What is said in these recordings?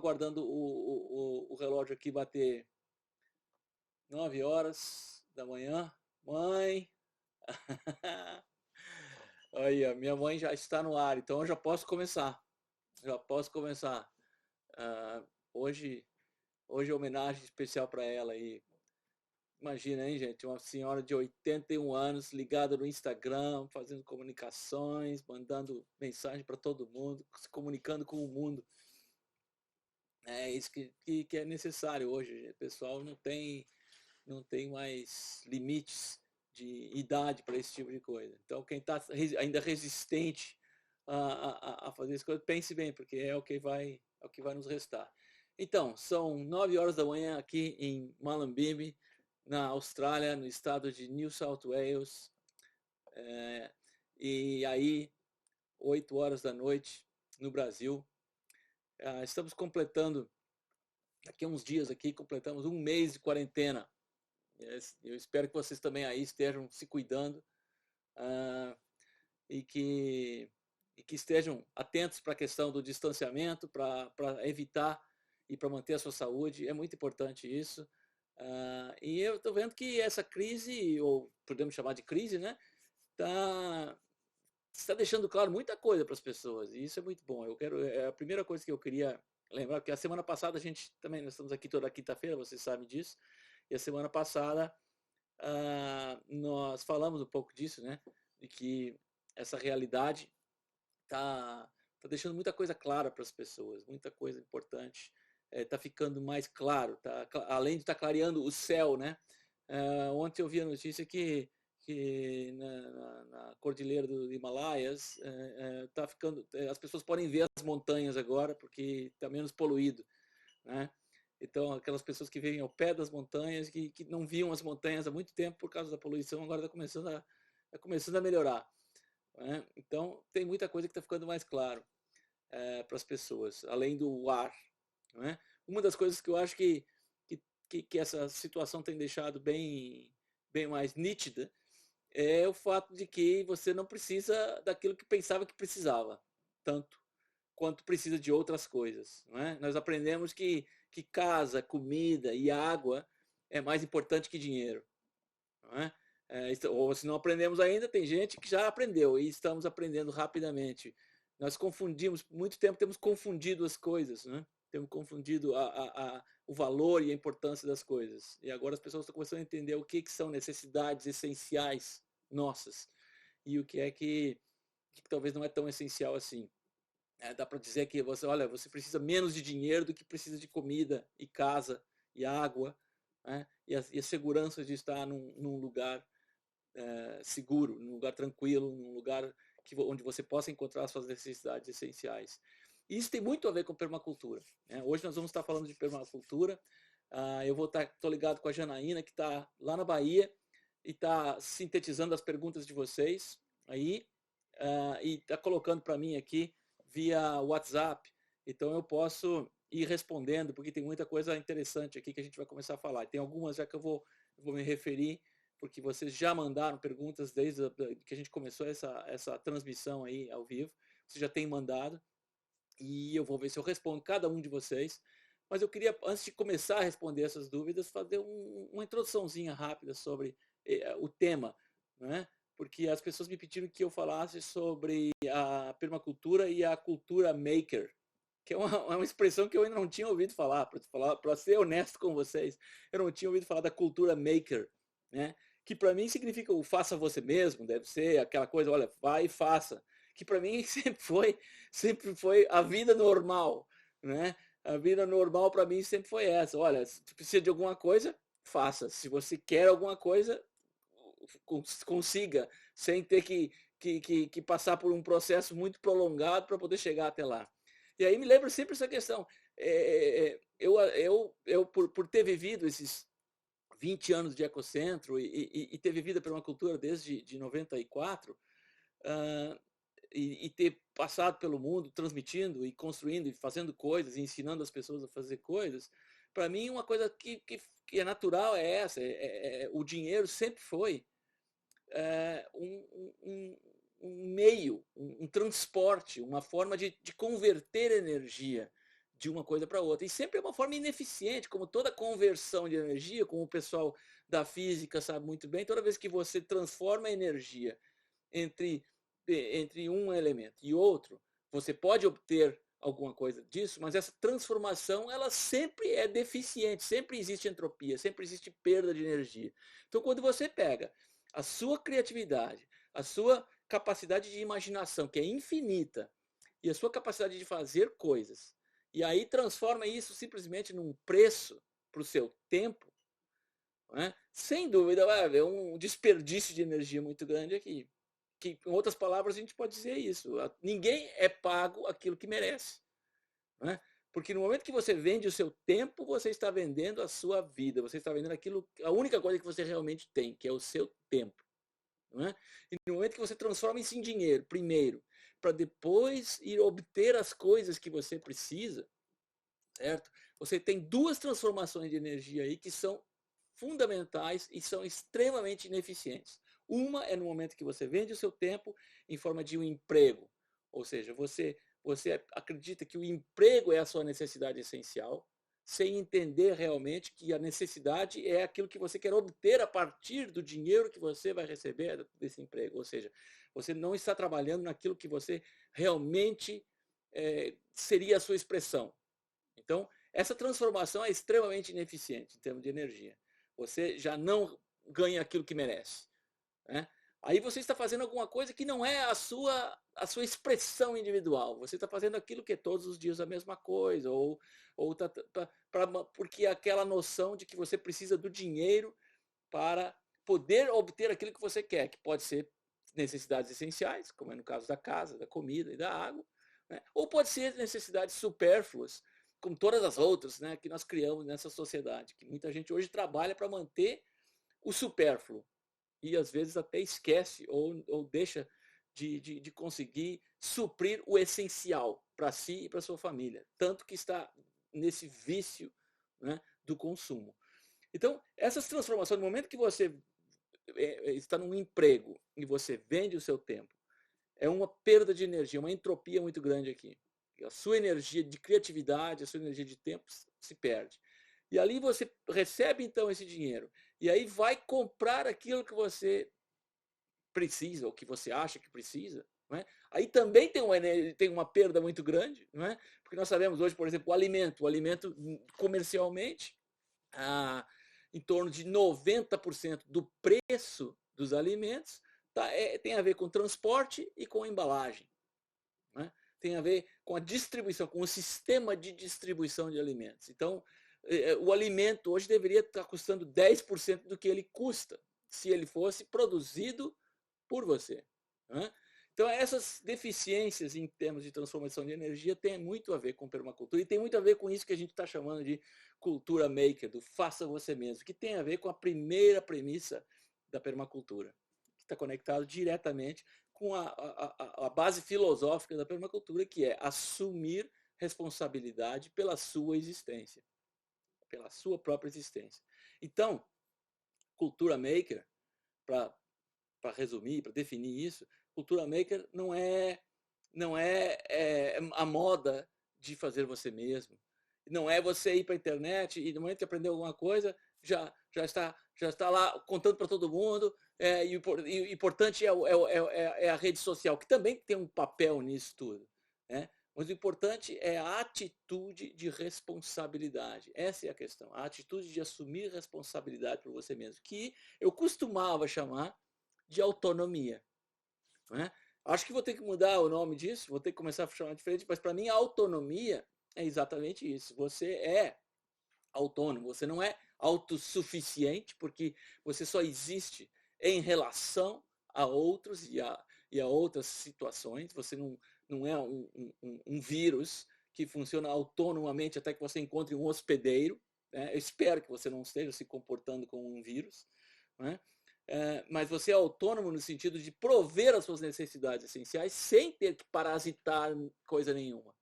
aguardando o relógio aqui bater 9 horas da manhã. Mãe! Olha, minha mãe já está no ar, então eu já posso começar. Já posso começar. Ah, hoje, hoje é homenagem especial para ela aí. Imagina, hein, gente? Uma senhora de 81 anos ligada no Instagram, fazendo comunicações, mandando mensagem para todo mundo, se comunicando com o mundo. É isso que é necessário hoje. O pessoal não tem mais limites de idade para esse tipo de coisa. Então, quem está ainda resistente a fazer as coisas, pense bem, porque é o que vai nos restar. Então, são 9 horas da manhã aqui em Mullumbimby, na Austrália, no estado de New South Wales. E aí, 8 horas da noite no Brasil. Estamos completando, daqui a uns dias aqui, completamos um mês de quarentena. Eu espero que vocês também aí estejam se cuidando uh, e, que, e que estejam atentos para a questão do distanciamento, para evitar e para manter a sua saúde. É muito importante isso. E eu estou vendo que essa crise, ou podemos chamar de crise, né, está deixando claro muita coisa para as pessoas. E isso é muito bom. É a primeira coisa que eu queria lembrar, porque a semana passada a gente também, nós estamos aqui toda quinta-feira, vocês sabem disso, e a semana passada nós falamos um pouco disso, né? De que essa realidade tá deixando muita coisa clara para as pessoas, muita coisa importante. Tá ficando mais claro, além de estar clareando o céu, né? Ontem eu vi a notícia que na cordilheira do Himalaias tá ficando, as pessoas podem ver as montanhas agora porque está menos poluído, né? Então, aquelas pessoas que vivem ao pé das montanhas, que não viam as montanhas há muito tempo por causa da poluição, agora está começando a melhorar, né? Então, tem muita coisa que está ficando mais claro para as pessoas, além do ar, né? Uma das coisas que eu acho que essa situação tem deixado bem mais nítida é o fato de que você não precisa daquilo que pensava que precisava, tanto quanto precisa de outras coisas. Não é? Nós aprendemos que casa, comida e água é mais importante que dinheiro. Não é? Ou se não aprendemos ainda, tem gente que já aprendeu e estamos aprendendo rapidamente. Nós confundimos, muito tempo temos confundido as coisas, né? Temos confundido o valor e a importância das coisas. E agora as pessoas estão começando a entender o que são necessidades essenciais nossas e o que é que talvez não é tão essencial assim. Dá para dizer que você precisa menos de dinheiro do que precisa de comida e casa e água, né? E a segurança de estar num lugar seguro, num lugar tranquilo, num lugar onde você possa encontrar as suas necessidades essenciais. E isso tem muito a ver com permacultura, né? Hoje nós vamos estar falando de permacultura. Eu estou ligado com a Janaína, que está lá na Bahia e está sintetizando as perguntas de vocês aí e está colocando para mim aqui via WhatsApp. Então eu posso ir respondendo, porque tem muita coisa interessante aqui que a gente vai começar a falar. Tem algumas já que eu vou me referir, porque vocês já mandaram perguntas desde que a gente começou essa transmissão aí ao vivo. Vocês já têm mandado e eu vou ver se eu respondo cada um de vocês. Mas eu queria, antes de começar a responder essas dúvidas, fazer uma introduçãozinha rápida sobre o tema, né? Porque as pessoas me pediram que eu falasse sobre a permacultura e a cultura maker, que é uma expressão que eu ainda não tinha ouvido falar, para ser honesto com vocês, eu não tinha ouvido falar da cultura maker, né? Que para mim significa o faça você mesmo, deve ser aquela coisa, olha, vai e faça, que para mim sempre foi a vida normal, né? A vida normal para mim sempre foi essa, olha, se tu precisa de alguma coisa, faça, se você quer alguma coisa, consiga, sem ter que passar por um processo muito prolongado para poder chegar até lá. E aí me lembra sempre essa questão. Eu por ter vivido esses 20 anos de ecocentro e ter vivido a permacultura desde de 94, e ter passado pelo mundo transmitindo e construindo e fazendo coisas e ensinando as pessoas a fazer coisas, para mim uma coisa que é natural é essa. O dinheiro sempre foi um meio, um transporte, uma forma de converter energia, de uma coisa para outra. E sempre é uma forma ineficiente, como toda conversão de energia, como o pessoal da física sabe muito bem, toda vez que você transforma a energia entre, entre um elemento e outro, você pode obter alguma coisa disso, mas essa transformação ela sempre é deficiente, sempre existe entropia, sempre existe perda de energia. Então, quando você pega a sua criatividade, a sua capacidade de imaginação, que é infinita, e a sua capacidade de fazer coisas, e aí transforma isso simplesmente num preço para o seu tempo, né? Sem dúvida vai haver um desperdício de energia muito grande aqui. Que, em outras palavras, a gente pode dizer isso. Ninguém é pago aquilo que merece. Né? Porque no momento que você vende o seu tempo, você está vendendo a sua vida. Você está vendendo aquilo, a única coisa que você realmente tem, que é o seu tempo. Não é? E no momento que você transforma isso em dinheiro, primeiro, para depois ir obter as coisas que você precisa, certo? Você tem duas transformações de energia aí que são fundamentais e são extremamente ineficientes. Uma é no momento que você vende o seu tempo em forma de um emprego, ou seja, você acredita que o emprego é a sua necessidade essencial, sem entender realmente que a necessidade é aquilo que você quer obter a partir do dinheiro que você vai receber desse emprego. Ou seja, você não está trabalhando naquilo que você realmente seria a sua expressão. Então, essa transformação é extremamente ineficiente em termos de energia. Você já não ganha aquilo que merece. Né? Aí você está fazendo alguma coisa que não é a sua expressão individual. Você está fazendo aquilo que é todos os dias a mesma coisa, porque aquela noção de que você precisa do dinheiro para poder obter aquilo que você quer, que pode ser necessidades essenciais, como é no caso da casa, da comida e da água, né? Ou pode ser necessidades supérfluas, como todas as outras, né, que nós criamos nessa sociedade, que muita gente hoje trabalha para manter o supérfluo e às vezes até esquece ou deixa de conseguir suprir o essencial para si e para sua família, tanto que está nesse vício, né, do consumo. Então, essas transformações, no momento que você está num emprego e você vende o seu tempo, é uma perda de energia, uma entropia muito grande aqui. A sua energia de criatividade, a sua energia de tempo se perde. E ali você recebe então esse dinheiro. E aí vai comprar aquilo que você precisa, ou que você acha que precisa. Não é? Aí também tem uma perda muito grande, não é? Porque nós sabemos hoje, por exemplo, o alimento comercialmente, em torno de 90% do preço dos alimentos tem a ver com transporte e com embalagem. Né? Tem a ver com a distribuição, com o sistema de distribuição de alimentos. Então, o alimento hoje deveria estar custando 10% do que ele custa, se ele fosse produzido por você. Né? Então, essas deficiências em termos de transformação de energia têm muito a ver com permacultura e tem muito a ver com isso que a gente está chamando de cultura maker, do faça você mesmo, que tem a ver com a primeira premissa da permacultura, que está conectado diretamente com a base filosófica da permacultura, que é assumir responsabilidade pela sua existência, pela sua própria existência. Então, cultura maker, para resumir, para definir isso, cultura maker não é a moda de fazer você mesmo. Não é você ir para a internet e no momento que aprender alguma coisa, já está lá contando para todo mundo. E o importante é a rede social, que também tem um papel nisso tudo. Né? Mas o importante é a atitude de responsabilidade. Essa é a questão. A atitude de assumir responsabilidade por você mesmo, que eu costumava chamar de autonomia. Né? Acho que vou ter que mudar o nome disso, vou ter que começar a chamar diferente, mas para mim a autonomia é exatamente isso. Você é autônomo, você não é autossuficiente, porque você só existe em relação a outros e a outras situações. Você não é um vírus que funciona autonomamente até que você encontre um hospedeiro. Né? Eu espero que você não esteja se comportando como um vírus. Né? Mas você é autônomo no sentido de prover as suas necessidades essenciais sem ter que parasitar coisa nenhuma.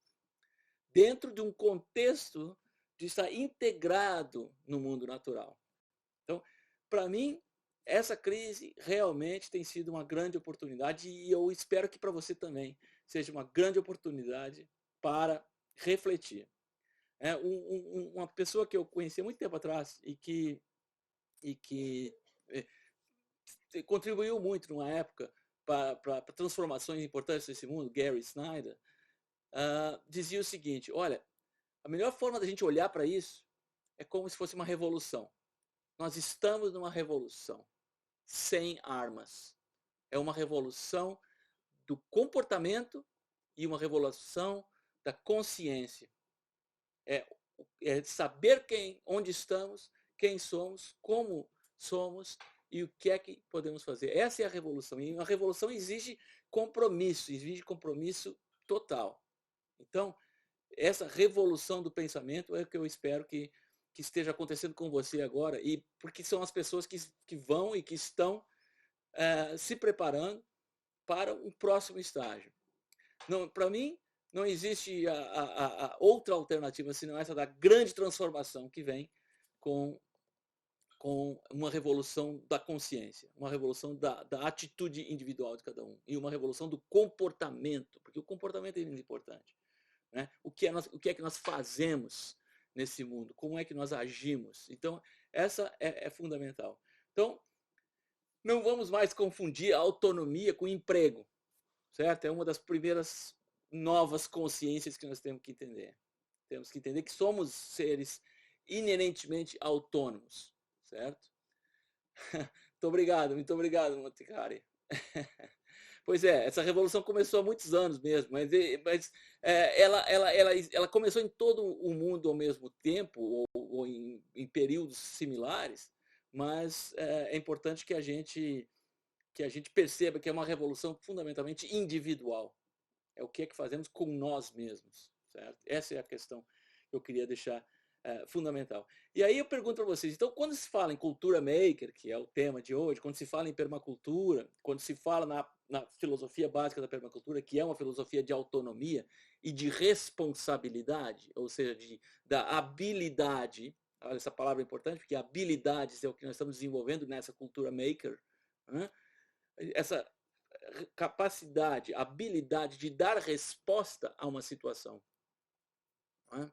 Dentro de um contexto de estar integrado no mundo natural. Então, para mim, essa crise realmente tem sido uma grande oportunidade e eu espero que para você também seja uma grande oportunidade para refletir. Uma pessoa que eu conheci há muito tempo atrás e que contribuiu muito numa época para transformações importantes nesse mundo, Gary Snyder, dizia o seguinte: olha, a melhor forma da gente olhar para isso é como se fosse uma revolução. Nós estamos numa revolução sem armas. É uma revolução do comportamento e uma revolução da consciência. É saber onde estamos, quem somos, como somos e o que é que podemos fazer. Essa é a revolução. E a revolução exige compromisso total. Então, essa revolução do pensamento é o que eu espero que esteja acontecendo com você agora, e porque são as pessoas que vão e que estão se preparando para um próximo estágio. Para mim, não existe a outra alternativa senão essa da grande transformação que vem com uma revolução da consciência, uma revolução da atitude individual de cada um e uma revolução do comportamento, porque o comportamento é muito importante. Né? O que é que nós fazemos nesse mundo? Como é que nós agimos? Então, essa é fundamental. Então, não vamos mais confundir a autonomia com emprego, certo? É uma das primeiras novas consciências que nós temos que entender. Temos que entender que somos seres inerentemente autônomos, certo? Muito obrigado, Monticari. Pois é, essa revolução começou há muitos anos mesmo, mas ela começou em todo o mundo ao mesmo tempo, ou em períodos similares, mas é importante que a gente perceba que é uma revolução fundamentalmente individual. É o que é que fazemos com nós mesmos, certo? Essa é a questão que eu queria deixar fundamental. E aí eu pergunto para vocês, então quando se fala em cultura maker, que é o tema de hoje, quando se fala em permacultura, quando se fala na filosofia básica da permacultura, que é uma filosofia de autonomia e de responsabilidade, ou seja, da habilidade, olha, essa palavra é importante, porque habilidades é o que nós estamos desenvolvendo nessa cultura maker, né? Essa capacidade, habilidade de dar resposta a uma situação. Né?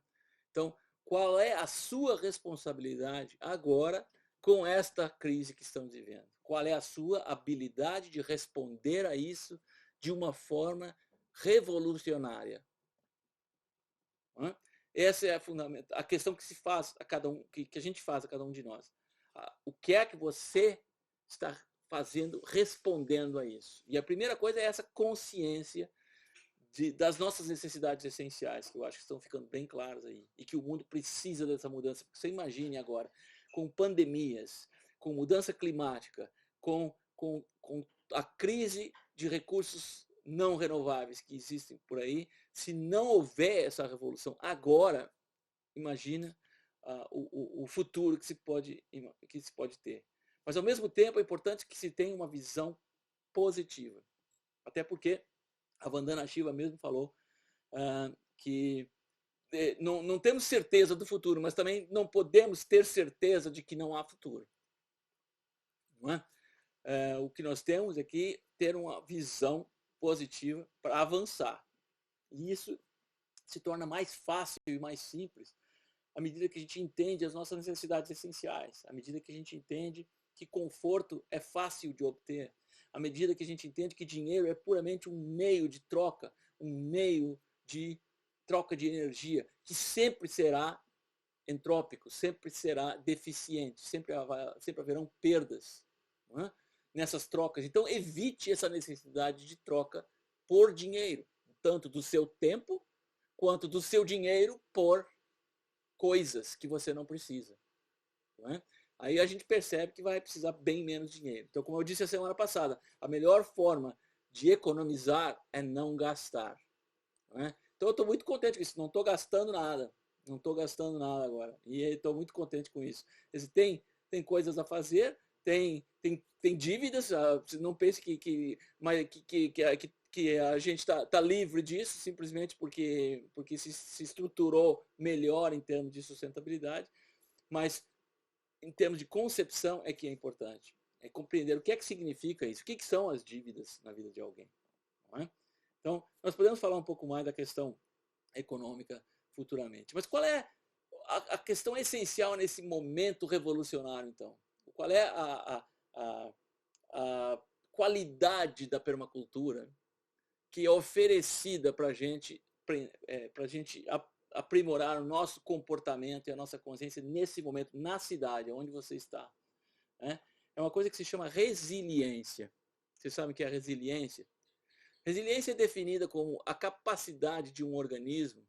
Então, qual é a sua responsabilidade agora com esta crise que estamos vivendo? Qual é a sua habilidade de responder a isso de uma forma revolucionária? Essa é a questão que se faz a cada um, que a gente faz a cada um de nós. O que é que você está fazendo, respondendo a isso? E a primeira coisa é essa consciência das nossas necessidades essenciais, que eu acho que estão ficando bem claras aí, e que o mundo precisa dessa mudança. Porque você imagine agora, com pandemias, com mudança climática, com a crise de recursos não renováveis que existem por aí, se não houver essa revolução agora, imagina o futuro que se pode ter. Mas, ao mesmo tempo, é importante que se tenha uma visão positiva. Até porque a Vandana Shiva mesmo falou que não temos certeza do futuro, mas também não podemos ter certeza de que não há futuro. Não é? O que nós temos é que ter uma visão positiva para avançar. E isso se torna mais fácil e mais simples à medida que a gente entende as nossas necessidades essenciais, à medida que a gente entende que conforto é fácil de obter, à medida que a gente entende que dinheiro é puramente um meio de troca, um meio de troca de energia, que sempre será entrópico, sempre será deficiente, sempre haverão perdas, não é? Nessas trocas. Então, evite essa necessidade de troca por dinheiro, tanto do seu tempo quanto do seu dinheiro por coisas que você não precisa. Não é? Aí a gente percebe que vai precisar bem menos dinheiro. Então, como eu disse a semana passada, a melhor forma de economizar é não gastar. Não é? Então, eu estou muito contente com isso. Não estou gastando nada. Não estou gastando nada agora. E estou muito contente com isso. Tem coisas a fazer, tem dívidas. Não pense que a gente está livre disso, simplesmente porque se estruturou melhor em termos de sustentabilidade. Mas, em termos de concepção, é que é importante. É compreender o que é que significa isso. O que são as dívidas na vida de alguém. Não é? Então, nós podemos falar um pouco mais da questão econômica futuramente. Mas qual é a questão essencial nesse momento revolucionário, então? Qual é a qualidade da permacultura que é oferecida para a gente aprimorar o nosso comportamento e a nossa consciência nesse momento, na cidade, onde você está? É uma coisa que se chama resiliência. Vocês sabem o que é resiliência? Resiliência é definida como a capacidade de um organismo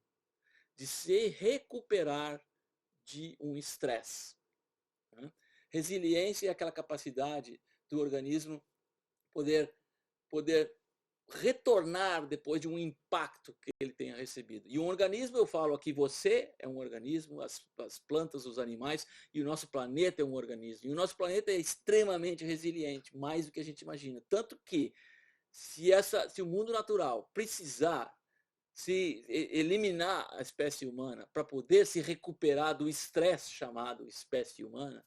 de se recuperar de um estresse. Resiliência é aquela capacidade do organismo poder retornar depois de um impacto que ele tenha recebido. E um organismo, eu falo aqui, você é um organismo, as plantas, os animais, e o nosso planeta é um organismo. E o nosso planeta é extremamente resiliente, mais do que a gente imagina. Tanto que, se o mundo natural precisar se eliminar a espécie humana para poder se recuperar do estresse chamado espécie humana,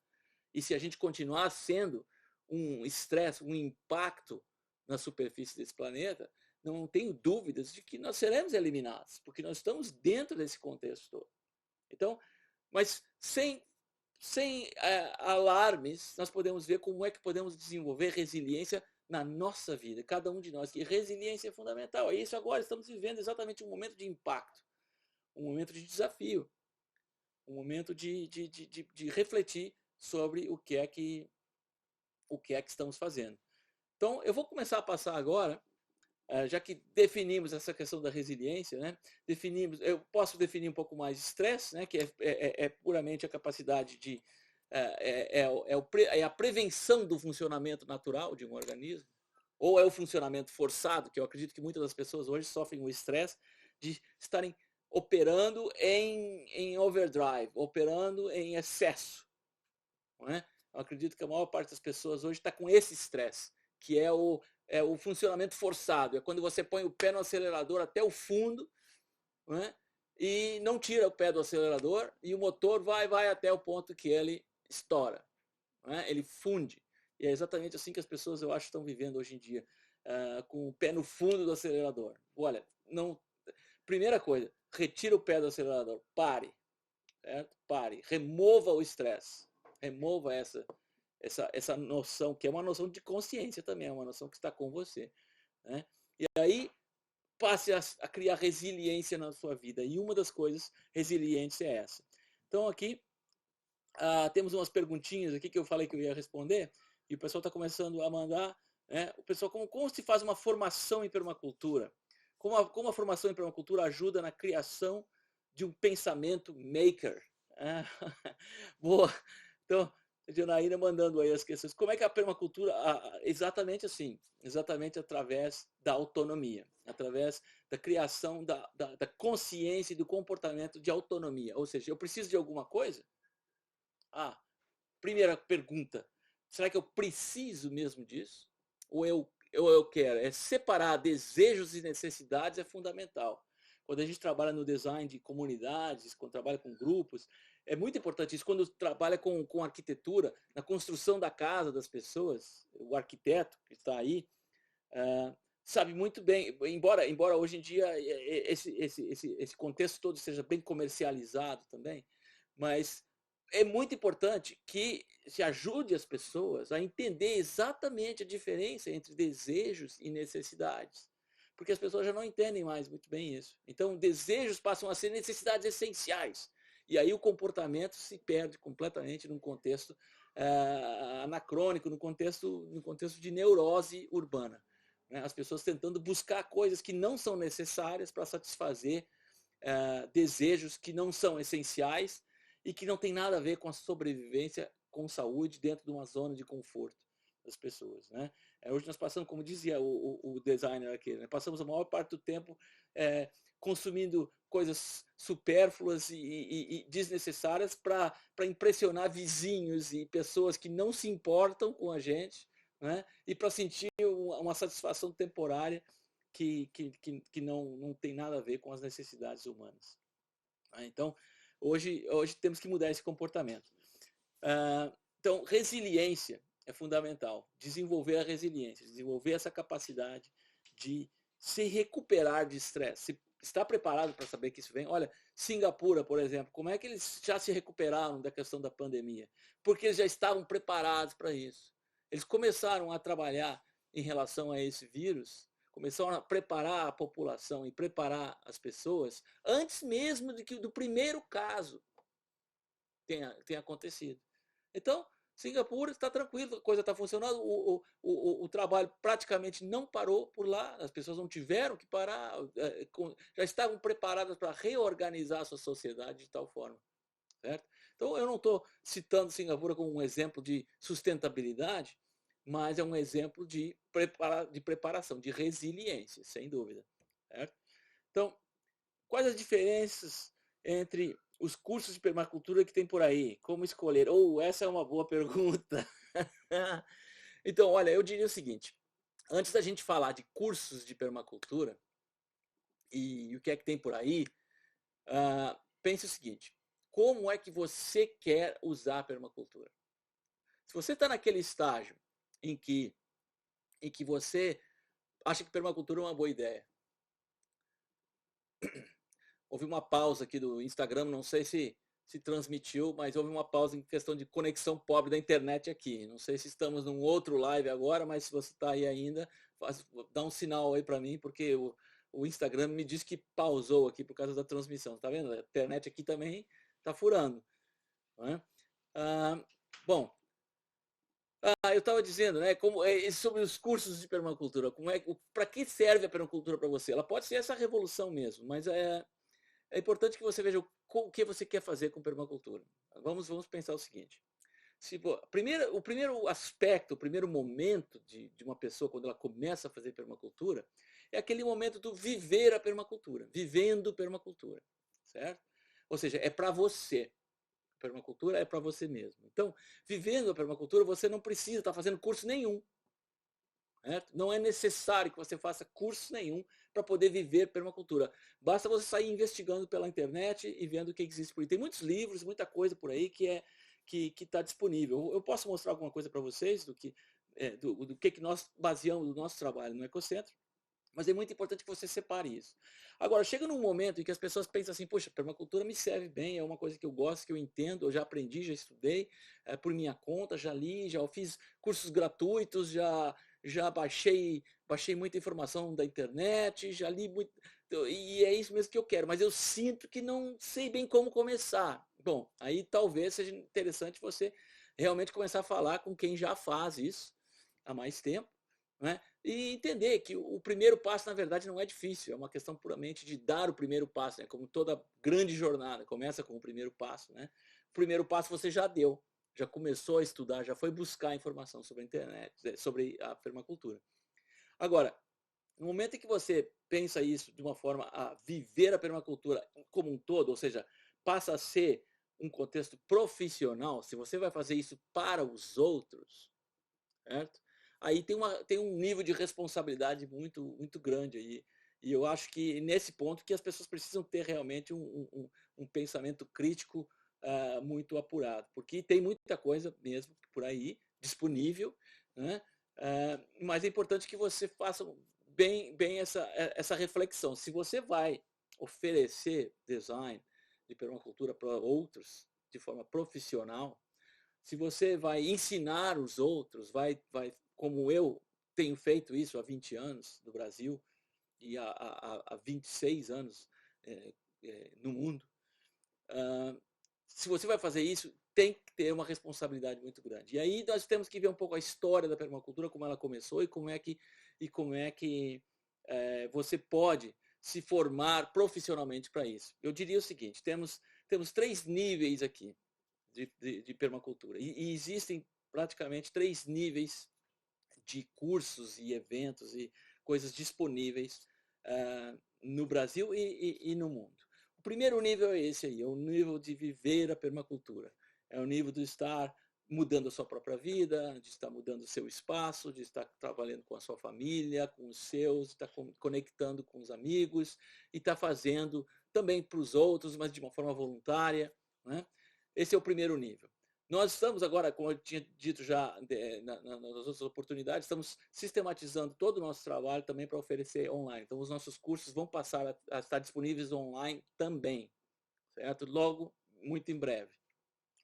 e se a gente continuar sendo um estresse, um impacto na superfície desse planeta, não tenho dúvidas de que nós seremos eliminados, porque nós estamos dentro desse contexto todo. Então, mas sem alarmes, nós podemos ver como é que podemos desenvolver resiliência na nossa vida, cada um de nós. E resiliência é fundamental. É isso agora, estamos vivendo exatamente um momento de impacto, um momento de desafio, um momento de refletir sobre o que é que estamos fazendo. Então, eu vou começar a passar agora, já que definimos essa questão da resiliência, né? Eu posso definir um pouco mais estresse, né? Que é puramente a capacidade de... é a prevenção do funcionamento natural de um organismo, ou é o funcionamento forçado, que eu acredito que muitas das pessoas hoje sofrem o estresse de estarem operando em overdrive, operando em excesso. Não é? Eu acredito que a maior parte das pessoas hoje está com esse estresse, que é o funcionamento forçado. É quando você põe o pé no acelerador até o fundo, não é? E não tira o pé do acelerador e o motor vai até o ponto que ele estoura. Não é? Ele funde. E é exatamente assim que as pessoas, eu acho, estão vivendo hoje em dia, com o pé no fundo do acelerador. Olha, primeira coisa, retira o pé do acelerador, pare. Certo? Pare, remova o estresse. Remova essa noção, que é uma noção de consciência também, é uma noção que está com você. Né? E aí, passe a criar resiliência na sua vida. E uma das coisas resilientes é essa. Então, aqui, temos umas perguntinhas aqui que eu falei que eu ia responder, e o pessoal está começando a mandar. Né? O pessoal, como se faz uma formação em permacultura? Como a formação em permacultura ajuda na criação de um pensamento maker? Boa. Então, a Janaína mandando aí as questões. Como é que a permacultura... exatamente assim. Exatamente através da autonomia. Através da criação da consciência e do comportamento de autonomia. Ou seja, eu preciso de alguma coisa? Primeira pergunta. Será que eu preciso mesmo disso? Ou eu quero? Separar desejos e necessidades é fundamental. Quando a gente trabalha no design de comunidades, quando trabalha com grupos, é muito importante isso. Quando trabalha com arquitetura, na construção da casa das pessoas, o arquiteto que está aí, sabe muito bem, embora hoje em dia esse contexto todo seja bem comercializado também, mas é muito importante que se ajude as pessoas a entender exatamente a diferença entre desejos e necessidades. Porque as pessoas já não entendem mais muito bem isso. Então, desejos passam a ser necessidades essenciais. E aí o comportamento se perde completamente num contexto anacrônico, num contexto de neurose urbana. Né? As pessoas tentando buscar coisas que não são necessárias para satisfazer desejos que não são essenciais e que não tem nada a ver com a sobrevivência, com saúde, dentro de uma zona de conforto das pessoas. Né? Hoje nós passamos, como dizia o designer aqui, né? Passamos a maior parte do tempo consumindo coisas supérfluas e desnecessárias para impressionar vizinhos e pessoas que não se importam com a gente, né? E para sentir uma satisfação temporária que não tem nada a ver com as necessidades humanas. Então, hoje temos que mudar esse comportamento. Então, resiliência é fundamental. Desenvolver a resiliência, desenvolver essa capacidade de se recuperar de estresse, está preparado para saber que isso vem? Olha, Singapura, por exemplo, como é que eles já se recuperaram da questão da pandemia? Porque eles já estavam preparados para isso. Eles começaram a trabalhar em relação a esse vírus, começaram a preparar a população e preparar as pessoas antes mesmo do primeiro caso tenha acontecido. Então, Singapura está tranquilo, a coisa está funcionando, o trabalho praticamente não parou por lá, as pessoas não tiveram que parar, já estavam preparadas para reorganizar a sua sociedade de tal forma. Certo? Então, eu não estou citando Singapura como um exemplo de sustentabilidade, mas é um exemplo de preparação, de resiliência, sem dúvida. Certo? Então, quais as diferenças entre os cursos de permacultura que tem por aí? Como escolher? Essa é uma boa pergunta. Então, olha, eu diria o seguinte, antes da gente falar de cursos de permacultura e o que é que tem por aí, pense o seguinte, como é que você quer usar a permacultura? Se você está naquele estágio em que você acha que permacultura é uma boa ideia, houve uma pausa aqui do Instagram, não sei se transmitiu, mas houve uma pausa em questão de conexão pobre da internet aqui. Não sei se estamos num outro live agora, mas se você está aí ainda, dá um sinal aí para mim, porque o Instagram me disse que pausou aqui por causa da transmissão. Tá vendo? A internet aqui também está furando. Não é? Bom, eu estava dizendo, né, sobre os cursos de permacultura, para que serve a permacultura para você? Ela pode ser essa revolução mesmo, mas é importante que você veja o que você quer fazer com permacultura. Vamos pensar o seguinte. O primeiro aspecto, o primeiro momento de uma pessoa quando ela começa a fazer permacultura é aquele momento do viver a permacultura, vivendo permacultura, certo? Ou seja, é para você. A permacultura é para você mesmo. Então, vivendo a permacultura, você não precisa estar fazendo curso nenhum. Certo? Não é necessário que você faça curso nenhum para poder viver permacultura. Basta você sair investigando pela internet e vendo o que existe por aí. Tem muitos livros, muita coisa por aí que está disponível. Eu posso mostrar alguma coisa para vocês do que nós baseamos o nosso trabalho no Ecocentro, mas é muito importante que você separe isso. Agora, chega num momento em que as pessoas pensam assim, poxa, permacultura me serve bem, é uma coisa que eu gosto, que eu entendo, eu já aprendi, já estudei por minha conta, já li, já fiz cursos gratuitos, já baixei muita informação da internet, já li muito, e é isso mesmo que eu quero, mas eu sinto que não sei bem como começar. Bom, aí talvez seja interessante você realmente começar a falar com quem já faz isso há mais tempo, né? E entender que o primeiro passo, na verdade, não é difícil, é uma questão puramente de dar o primeiro passo, né? Como toda grande jornada, começa com o primeiro passo. Né? O primeiro passo você já deu, já começou a estudar, já foi buscar informação sobre a internet, sobre a permacultura. Agora, no momento em que você pensa isso de uma forma a viver a permacultura como um todo, ou seja, passa a ser um contexto profissional, se você vai fazer isso para os outros, certo? Aí tem um nível de responsabilidade muito grande aí. E eu acho que nesse ponto que as pessoas precisam ter realmente um pensamento crítico muito apurado, porque tem muita coisa mesmo por aí disponível, né? Mas é importante que você faça bem essa reflexão. Se você vai oferecer design de permacultura para outros de forma profissional, se você vai ensinar os outros, como eu tenho feito isso há 20 anos no Brasil e há 26 anos no mundo, se você vai fazer isso, tem que ter uma responsabilidade muito grande. E aí nós temos que ver um pouco a história da permacultura, como ela começou e como é que você pode se formar profissionalmente para isso. Eu diria o seguinte, temos 3 níveis aqui de permacultura. E existem praticamente 3 níveis de cursos e eventos e coisas disponíveis no Brasil e no mundo. O primeiro nível é esse aí, é o nível de viver a permacultura. É o nível de estar mudando a sua própria vida, de estar mudando o seu espaço, de estar trabalhando com a sua família, com os seus, de estar conectando com os amigos e estar fazendo também para os outros, mas de uma forma voluntária. Né? Esse é o primeiro nível. Nós estamos agora, como eu tinha dito já nas outras oportunidades, estamos sistematizando todo o nosso trabalho também para oferecer online. Então, os nossos cursos vão passar a estar disponíveis online também, certo? Logo, muito em breve.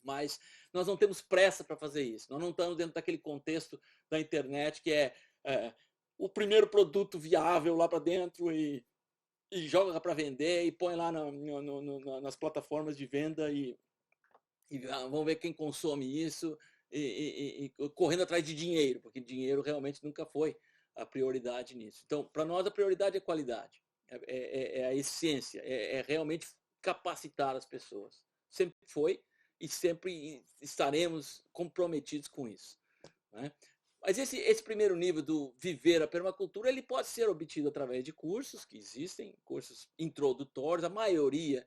Mas nós não temos pressa para fazer isso. Nós não estamos dentro daquele contexto da internet que é o primeiro produto viável lá para dentro e joga para vender e põe lá nas plataformas de venda e vamos ver quem consome isso e correndo atrás de dinheiro, porque dinheiro realmente nunca foi a prioridade nisso. Então, para nós, a prioridade é qualidade, é a essência, é realmente capacitar as pessoas. Sempre foi e sempre estaremos comprometidos com isso, né? Mas esse primeiro nível do viver a permacultura, ele pode ser obtido através de cursos que existem, cursos introdutórios, a maioria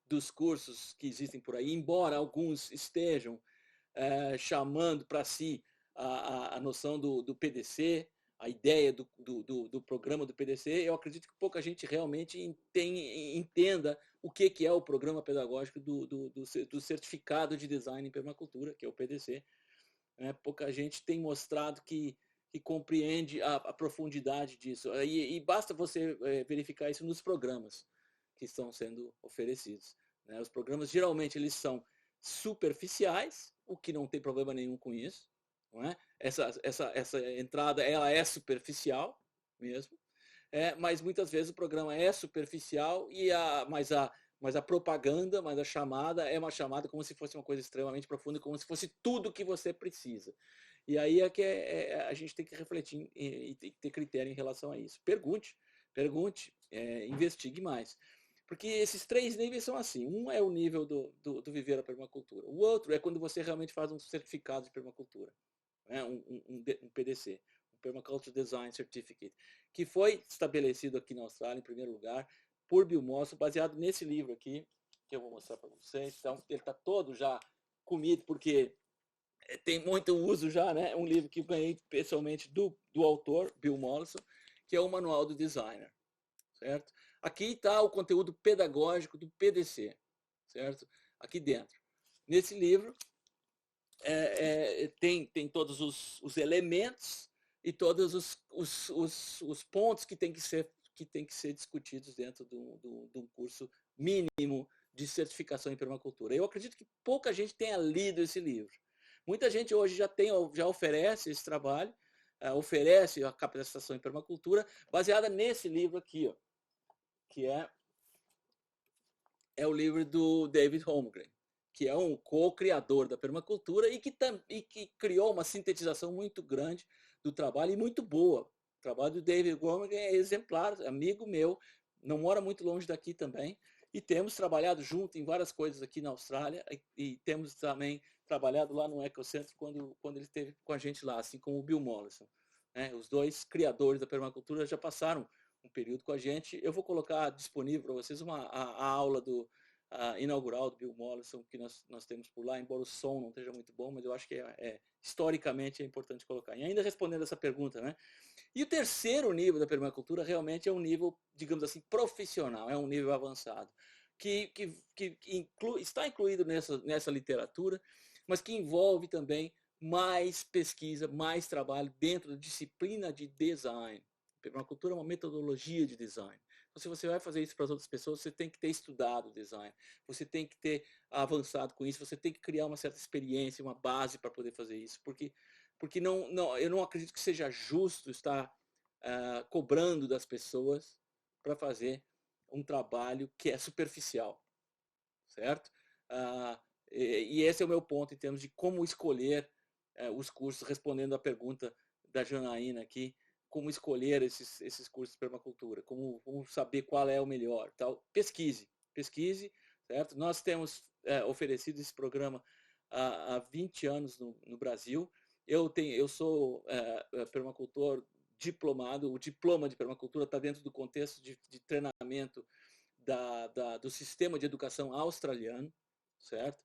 dos cursos que existem por aí, embora alguns estejam chamando para si a noção do PDC, a ideia do programa do PDC, eu acredito que pouca gente realmente entenda o que é o programa pedagógico do certificado de design em permacultura, que é o PDC. Pouca gente tem mostrado que compreende a profundidade disso. E basta você verificar isso nos programas que estão sendo oferecidos. Os programas, geralmente, eles são superficiais, o que não tem problema nenhum com isso. Não é? Essa entrada ela é superficial mesmo, mas muitas vezes o programa é superficial, mas a propaganda, mas a chamada é uma chamada como se fosse uma coisa extremamente profunda, como se fosse tudo que você precisa. E aí é que a gente tem que refletir e tem que ter critério em relação a isso. Pergunte, investigue mais. Porque esses 3 níveis são assim. Um é o nível do viver a permacultura. O outro é quando você realmente faz um certificado de permacultura, né? um PDC, um Permaculture Design Certificate, que foi estabelecido aqui na Austrália, em primeiro lugar, por Bill Mollison, baseado nesse livro aqui, que eu vou mostrar para vocês. Então, ele está todo já comido, porque tem muito uso já, né? Um livro que eu ganhei pessoalmente do autor, Bill Mollison, que é o Manual do Designer, certo? Aqui está o conteúdo pedagógico do PDC, certo? Aqui dentro. Nesse livro tem todos os elementos e todos os pontos que tem que ser discutidos dentro de um curso mínimo de certificação em permacultura. Eu acredito que pouca gente tenha lido esse livro. Muita gente hoje já oferece esse trabalho, oferece a capacitação em permacultura baseada nesse livro aqui, ó, que é o livro do David Holmgren, que é um co-criador da permacultura e que criou uma sintetização muito grande do trabalho e muito boa. O trabalho do David Holmgren é exemplar, amigo meu, não mora muito longe daqui também, e temos trabalhado junto em várias coisas aqui na Austrália e temos também trabalhado lá no Ecocentro quando ele esteve com a gente lá, assim como o Bill Mollison. Os dois criadores da permacultura já passaram um período com a gente. Eu vou colocar disponível para vocês a aula inaugural do Bill Mollison que nós temos por lá, embora o som não esteja muito bom, mas eu acho que historicamente é importante colocar. E ainda respondendo essa pergunta, né? E o terceiro nível da permacultura realmente é um nível, digamos assim, profissional, é um nível avançado, que está incluído nessa literatura, mas que envolve também mais pesquisa, mais trabalho dentro da disciplina de design. Permacultura é uma metodologia de design. Então, se você vai fazer isso para as outras pessoas, você tem que ter estudado design, você tem que ter avançado com isso, você tem que criar uma certa experiência, uma base para poder fazer isso, porque eu não acredito que seja justo estar cobrando das pessoas para fazer um trabalho que é superficial, certo? E esse é o meu ponto em termos de como escolher os cursos, respondendo à pergunta da Janaína aqui, como escolher esses cursos de permacultura, como saber qual é o melhor, tal. Pesquise, certo? Nós temos oferecido esse programa há 20 anos no Brasil. Eu sou permacultor diplomado, o diploma de permacultura está dentro do contexto de treinamento do sistema de educação australiano, certo?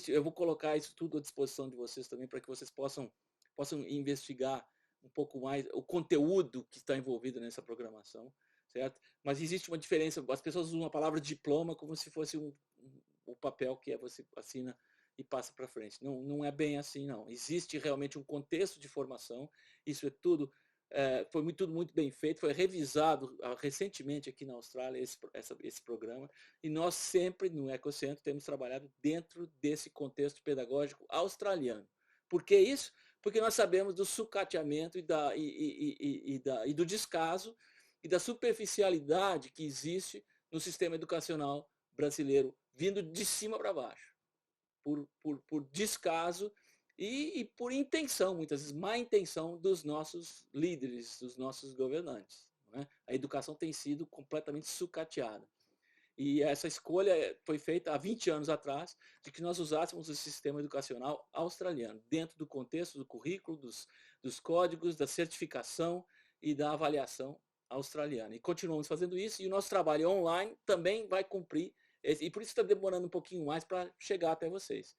Eu vou colocar isso tudo à disposição de vocês também para que vocês possam investigar um pouco mais o conteúdo que está envolvido nessa programação, certo? Mas existe uma diferença, as pessoas usam a palavra diploma como se fosse o papel que você assina e passa para frente. Não, não é bem assim, não. Existe realmente um contexto de formação, isso é tudo, foi tudo muito bem feito, foi revisado recentemente aqui na Austrália esse programa, e nós sempre no Ecocentro temos trabalhado dentro desse contexto pedagógico australiano. Por que isso? Porque nós sabemos do sucateamento e do descaso e da superficialidade que existe no sistema educacional brasileiro, vindo de cima para baixo, por descaso e por intenção, muitas vezes má intenção dos nossos líderes, dos nossos governantes. Né? A educação tem sido completamente sucateada. E essa escolha foi feita há 20 anos atrás, de que nós usássemos o sistema educacional australiano, dentro do contexto do currículo, dos códigos, da certificação e da avaliação australiana. E continuamos fazendo isso, e o nosso trabalho online também vai cumprir, e por isso está demorando um pouquinho mais para chegar até vocês,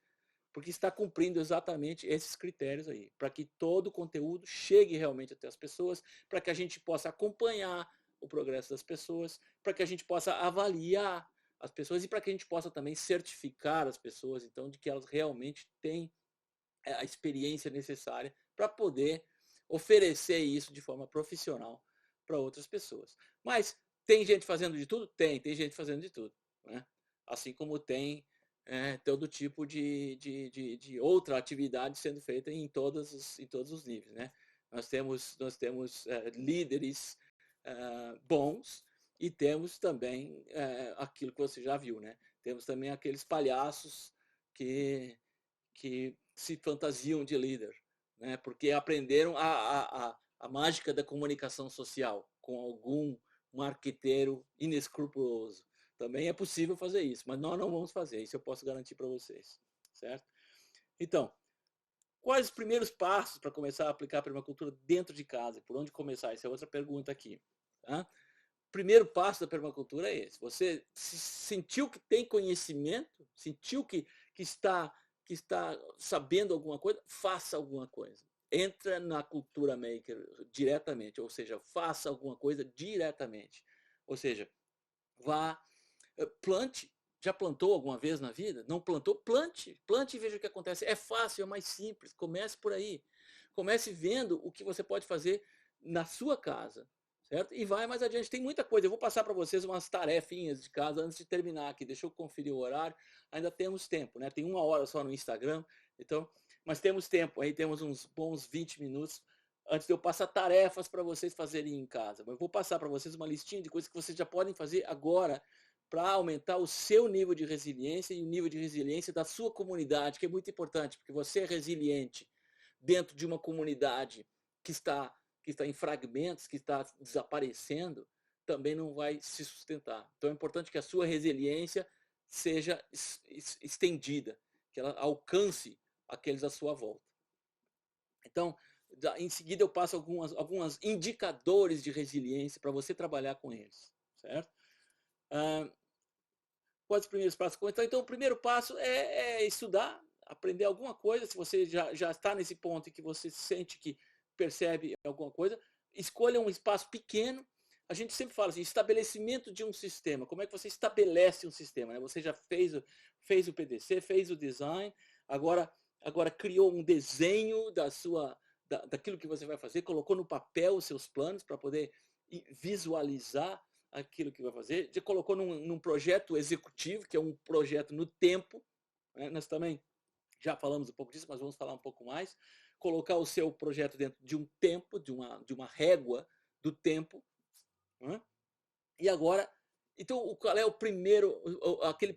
porque está cumprindo exatamente esses critérios aí, para que todo o conteúdo chegue realmente até as pessoas, para que a gente possa acompanhar o progresso das pessoas, para que a gente possa avaliar as pessoas e para que a gente possa também certificar as pessoas, então, de que elas realmente têm a experiência necessária para poder oferecer isso de forma profissional para outras pessoas. Mas tem gente fazendo de tudo? Tem gente fazendo de tudo. Né? Assim como tem todo tipo de outra atividade sendo feita em todos os níveis. Né? Nós temos líderes bons e temos também aquilo que você já viu. Né? Temos também aqueles palhaços que se fantasiam de líder, né? Porque aprenderam a mágica da comunicação social com algum marqueteiro inescrupuloso. Também é possível fazer isso, mas nós não vamos fazer, isso eu posso garantir para vocês, certo? Então, quais os primeiros passos para começar a aplicar a permacultura dentro de casa? Por onde começar? Essa é outra pergunta aqui. Tá? O primeiro passo da permacultura é esse. Você sentiu que tem conhecimento, sentiu que está sabendo alguma coisa, faça alguma coisa. Entra na cultura maker diretamente, ou seja, faça alguma coisa diretamente. Ou seja, vá, plante. Já plantou alguma vez na vida? Não plantou? Plante. Plante e veja o que acontece. É fácil, é mais simples. Comece por aí. Comece vendo o que você pode fazer na sua casa. Certo? E vai mais adiante. Tem muita coisa. Eu vou passar para vocês umas tarefinhas de casa antes de terminar aqui. Deixa eu conferir o horário. Ainda temos tempo, né? Tem 1 hora só no Instagram. Então, mas temos tempo. Aí temos uns bons 20 minutos antes de eu passar tarefas para vocês fazerem em casa. Eu vou passar para vocês uma listinha de coisas que vocês já podem fazer agora para aumentar o seu nível de resiliência e o nível de resiliência da sua comunidade, que é muito importante, porque você é resiliente dentro de uma comunidade que está em fragmentos, que está desaparecendo, também não vai se sustentar. Então é importante que a sua resiliência seja estendida, que ela alcance aqueles à sua volta. Então, em seguida eu passo alguns indicadores de resiliência para você trabalhar com eles, certo? Quais os primeiros passos? Então, o primeiro passo é estudar, aprender alguma coisa. Se você já está nesse ponto em que você sente que percebe alguma coisa, escolha um espaço pequeno. A gente sempre fala assim, estabelecimento de um sistema. Como é que você estabelece um sistema? Né? Você já fez o PDC, fez o design, agora criou um desenho daquilo que você vai fazer, colocou no papel os seus planos para poder visualizar aquilo que vai fazer, já colocou num projeto executivo, que é um projeto no tempo, né? Nós também já falamos um pouco disso, mas vamos falar um pouco mais, colocar o seu projeto dentro de um tempo, de uma régua do tempo, né? E agora, então qual é o primeiro, aquele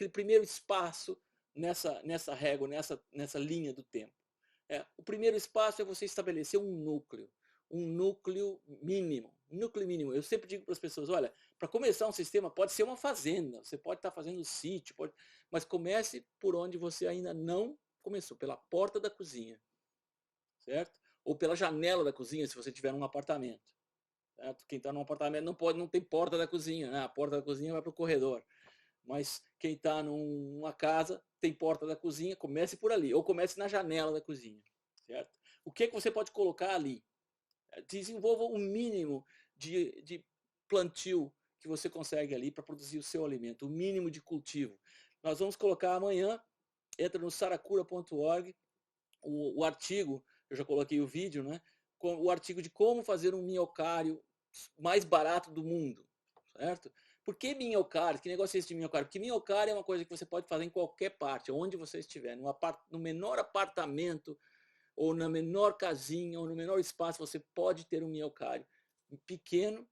primeiro espaço nessa régua, nessa linha do tempo? O primeiro espaço é você estabelecer um núcleo mínimo. Eu sempre digo para as pessoas, olha, para começar um sistema pode ser uma fazenda, você pode estar fazendo sítio, mas comece por onde você ainda não começou, pela porta da cozinha, certo? Ou pela janela da cozinha, se você tiver um apartamento. Certo? Quem está num apartamento não tem porta da cozinha, né? A porta da cozinha vai para o corredor. Mas quem está numa casa tem porta da cozinha, comece por ali, ou comece na janela da cozinha, certo? O que você pode colocar ali? Desenvolva o mínimo de plantio que você consegue ali para produzir o seu alimento, o mínimo de cultivo. Nós vamos colocar amanhã entra no saracura.org, o artigo, eu já coloquei o vídeo, né? O artigo de como fazer um minhocário mais barato do mundo, certo? Por que minhocário? Que negócio é esse de minhocário? Porque minhocário é uma coisa que você pode fazer em qualquer parte, onde você estiver, no menor apartamento, ou na menor casinha, ou no menor espaço, você pode ter um minhocário pequeno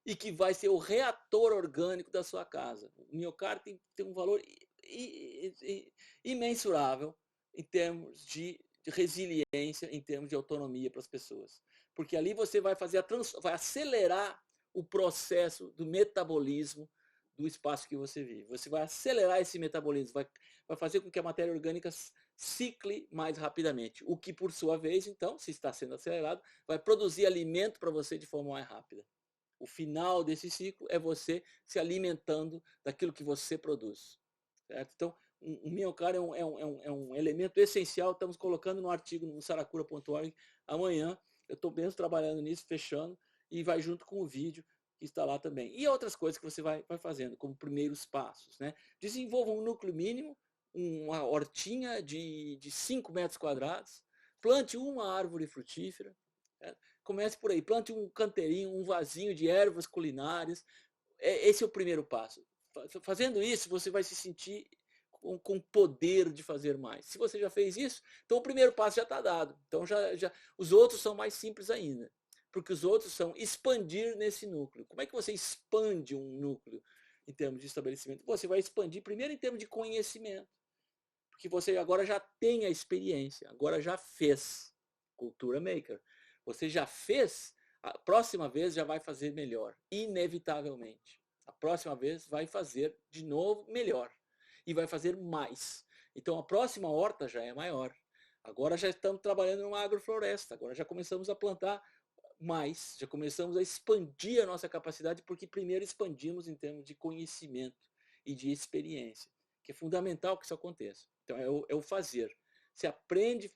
e que vai ser o reator orgânico da sua casa. O miocárdio tem um valor imensurável em termos de resiliência, em termos de autonomia para as pessoas. Porque ali você vai vai acelerar o processo do metabolismo do espaço que você vive. Você vai acelerar esse metabolismo, vai fazer com que a matéria orgânica cicle mais rapidamente. O que, por sua vez, então, se está sendo acelerado, vai produzir alimento para você de forma mais rápida. O final desse ciclo é você se alimentando daquilo que você produz. Certo? Então, o miocárdio é um elemento essencial. Estamos colocando no artigo no saracura.org amanhã. Eu estou mesmo trabalhando nisso, fechando, e vai junto com o vídeo que está lá também. E outras coisas que você vai fazendo, como primeiros passos. Né? Desenvolva um núcleo mínimo, uma hortinha de 5 metros quadrados, plante uma árvore frutífera, certo? Comece por aí, plante um canteirinho, um vasinho de ervas culinárias. Esse é o primeiro passo. Fazendo isso, você vai se sentir com poder de fazer mais. Se você já fez isso, então o primeiro passo já está dado. Então os outros são mais simples ainda. Porque os outros são expandir nesse núcleo. Como é que você expande um núcleo em termos de estabelecimento? Você vai expandir primeiro em termos de conhecimento. Porque você agora já tem a experiência, agora já fez. Cultura maker. Você já fez, a próxima vez já vai fazer melhor, inevitavelmente. A próxima vez vai fazer de novo melhor e vai fazer mais. Então a próxima horta já é maior. Agora já estamos trabalhando numa agrofloresta, agora já começamos a plantar mais, já começamos a expandir a nossa capacidade, porque primeiro expandimos em termos de conhecimento e de experiência, que é fundamental que isso aconteça. Então é o fazer. Se aprende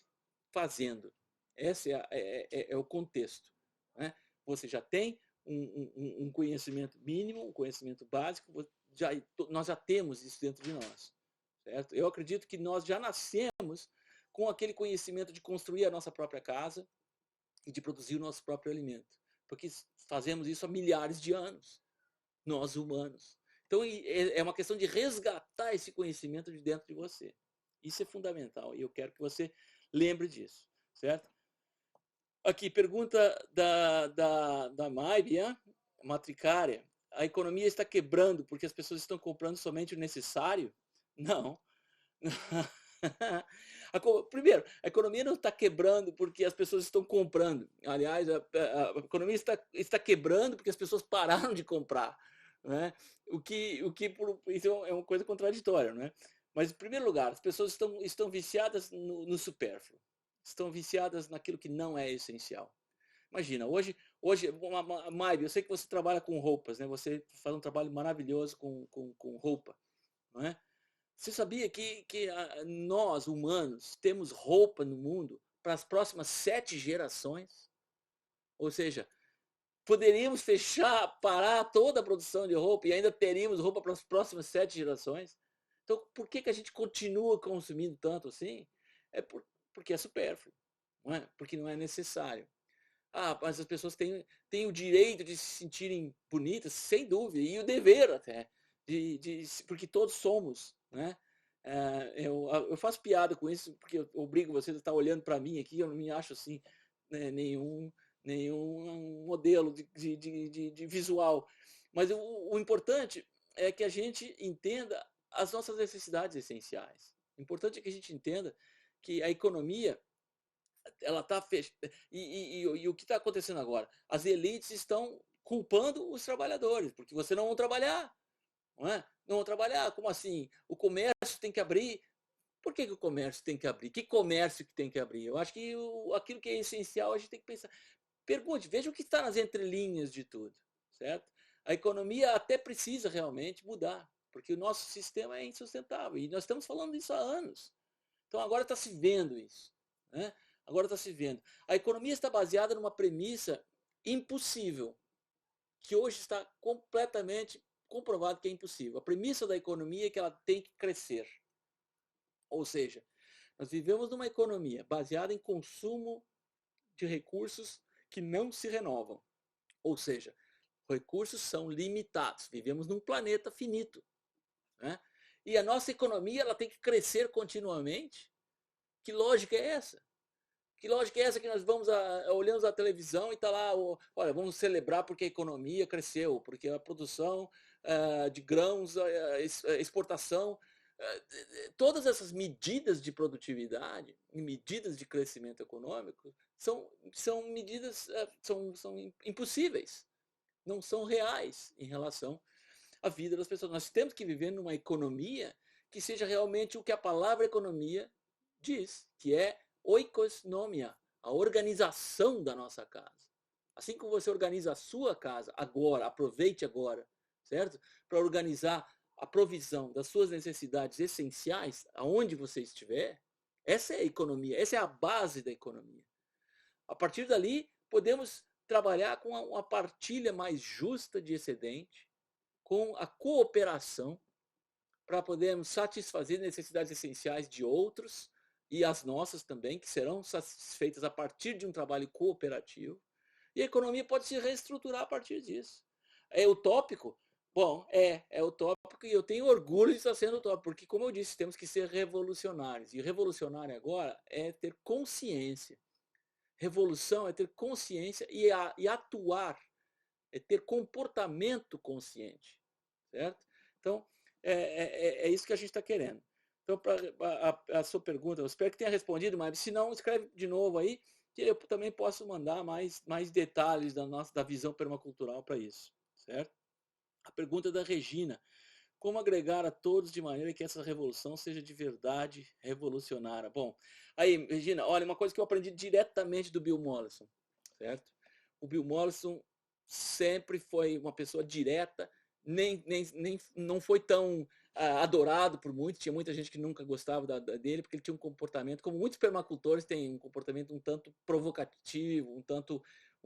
fazendo. Esse é o contexto. Né? Você já tem um conhecimento mínimo, um conhecimento básico, nós já temos isso dentro de nós. Certo? Eu acredito que nós já nascemos com aquele conhecimento de construir a nossa própria casa e de produzir o nosso próprio alimento. Porque fazemos isso há milhares de anos, nós humanos. Então é uma questão de resgatar esse conhecimento de dentro de você. Isso é fundamental e eu quero que você lembre disso, certo? Aqui, pergunta da Maibia, Matricária. A economia está quebrando porque as pessoas estão comprando somente o necessário? Não. Primeiro, a economia não está quebrando porque as pessoas estão comprando. Aliás, a economia está quebrando porque as pessoas pararam de comprar. Né? Isso é uma coisa contraditória. Né? Mas, em primeiro lugar, as pessoas estão viciadas no supérfluo. Estão viciadas naquilo que não é essencial. Imagina, hoje Maib, eu sei que você trabalha com roupas, né? Você faz um trabalho maravilhoso com roupa. Não é? Você sabia que nós, humanos, temos roupa no mundo para as próximas 7 gerações? Ou seja, poderíamos parar toda a produção de roupa e ainda teríamos roupa para as próximas 7 gerações? Então, por que a gente continua consumindo tanto assim? Porque é supérfluo, não é? Porque não é necessário. Ah, mas as pessoas têm o direito de se sentirem bonitas, sem dúvida, e o dever até, porque todos somos, né? Eu faço piada com isso, porque eu obrigo vocês a estar olhando para mim aqui, eu não me acho assim, né, nenhum modelo de visual. Mas o importante é que a gente entenda as nossas necessidades essenciais. O importante é que a gente entenda que a economia ela está fechada. E o que está acontecendo agora? As elites estão culpando os trabalhadores, porque você não vão trabalhar. Não é? Não vão trabalhar, como assim? O comércio tem que abrir. Por que o comércio tem que abrir? Que comércio que tem que abrir? Eu acho que aquilo que é essencial a gente tem que pensar. Pergunte, veja o que está nas entrelinhas de tudo, certo? A economia até precisa realmente mudar, porque o nosso sistema é insustentável e nós estamos falando disso há anos. Então agora está se vendo isso, né? Agora está se vendo. A economia está baseada numa premissa impossível, que hoje está completamente comprovado que é impossível. A premissa da economia é que ela tem que crescer. Ou seja, nós vivemos numa economia baseada em consumo de recursos que não se renovam. Ou seja, recursos são limitados. Vivemos num planeta finito, né? E a nossa economia ela tem que crescer continuamente. Que lógica é essa? Que lógica é essa que nós olhamos a televisão e está lá, olha, vamos celebrar porque a economia cresceu, porque a produção de grãos, a exportação, todas essas medidas de produtividade, medidas de crescimento econômico, são medidas, são impossíveis, não são reais em relação à vida das pessoas. Nós temos que viver numa economia que seja realmente o que a palavra economia diz, que é oikosnomia, a organização da nossa casa. Assim como você organiza a sua casa agora, aproveite agora, certo? Para organizar a provisão das suas necessidades essenciais, aonde você estiver, essa é a economia, essa é a base da economia. A partir dali, podemos trabalhar com uma partilha mais justa de excedente, com a cooperação, para podermos satisfazer necessidades essenciais de outros e as nossas também, que serão satisfeitas a partir de um trabalho cooperativo. E a economia pode se reestruturar a partir disso. É utópico? Bom, é utópico e eu tenho orgulho de estar sendo utópico, porque, como eu disse, temos que ser revolucionários. E revolucionário agora é ter consciência. Revolução é ter consciência e atuar, é ter comportamento consciente, certo? Então, é isso que a gente está querendo. Então, para a sua pergunta, eu espero que tenha respondido, mas se não, escreve de novo aí, que eu também posso mandar mais detalhes da visão permacultural para isso, certo? A pergunta é da Regina. Como agregar a todos de maneira que essa revolução seja de verdade revolucionária? Bom, aí, Regina, olha, uma coisa que eu aprendi diretamente do Bill Mollison, certo? O Bill Mollison sempre foi uma pessoa direta, nem não foi tão adorado por muitos, tinha muita gente que nunca gostava dele, porque ele tinha um comportamento, como muitos permacultores têm um comportamento um tanto provocativo, um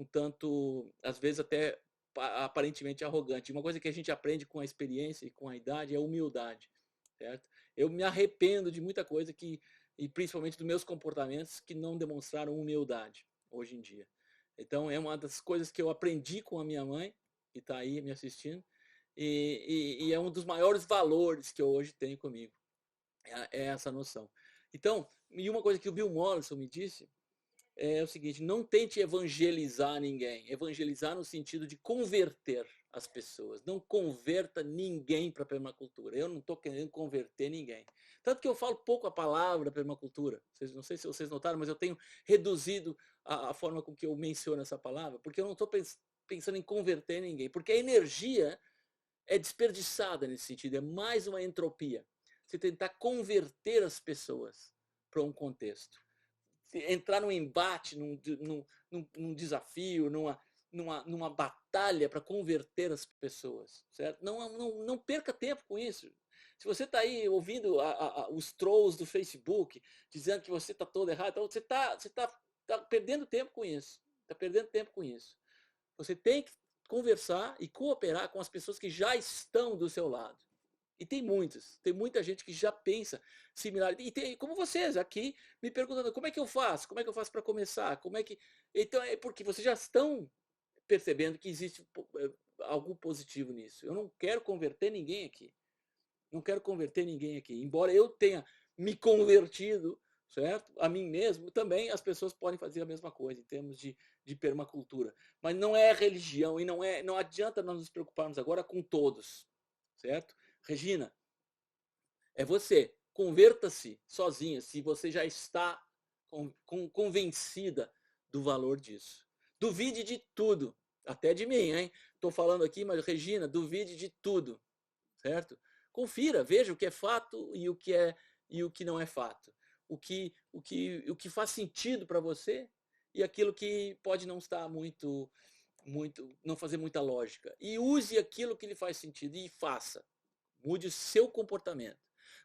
tanto às vezes até aparentemente arrogante. Uma coisa que a gente aprende com a experiência e com a idade é a humildade, certo? Eu me arrependo de muita coisa e principalmente dos meus comportamentos que não demonstraram humildade hoje em dia. Então é uma das coisas que eu aprendi com a minha mãe, que está aí me assistindo, e é um dos maiores valores que eu hoje tenho comigo, é essa noção. Então, e uma coisa que o Bill Mollison me disse é o seguinte: não tente evangelizar ninguém. Evangelizar no sentido de converter as pessoas. Não converta ninguém para a permacultura. Eu não estou querendo converter ninguém. Tanto que eu falo pouco a palavra permacultura. Não sei se vocês notaram, mas eu tenho reduzido a forma com que eu menciono essa palavra, porque eu não estou pensando em converter ninguém. Porque a energia é desperdiçada nesse sentido. É mais uma entropia. Você tentar converter as pessoas para um contexto. Entrar num embate, num desafio, numa batalha para converter as pessoas, certo? Não perca tempo com isso. Se você está aí ouvindo os trolls do Facebook dizendo que você está todo errado, então você tá perdendo tempo com isso. Está perdendo tempo com isso. Você tem que conversar e cooperar com as pessoas que já estão do seu lado. E tem muita gente que já pensa similar. E tem como vocês aqui me perguntando como é que eu faço? Como é que eu faço para começar? Como é que. Então é porque vocês já estão percebendo que existe algo positivo nisso. Eu não quero converter ninguém aqui. Não quero converter ninguém aqui. Embora eu tenha me convertido, certo? A mim mesmo, também as pessoas podem fazer a mesma coisa em termos de permacultura. Mas não é religião e não adianta nós nos preocuparmos agora com todos, certo? Regina, é você. Converta-se sozinha se você já está convencida do valor disso. Duvide de tudo, até de mim, hein? Estou falando aqui, mas Regina, duvide de tudo, certo? Confira, veja o que é fato e o que não é fato. O que faz sentido para você e aquilo que pode não estar não fazer muita lógica. E use aquilo que lhe faz sentido e faça. Mude o seu comportamento.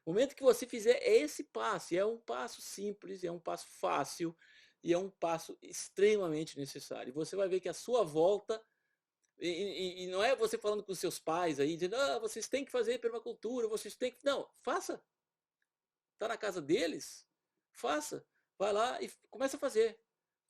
No momento que você fizer esse passo, e é um passo simples, é um passo fácil, e é um passo extremamente necessário. Você vai ver que a sua volta, e não é você falando com os seus pais aí, dizendo, vocês têm que fazer permacultura, vocês têm que... Não, faça. está na casa deles, faça. Vai lá e começa a fazer.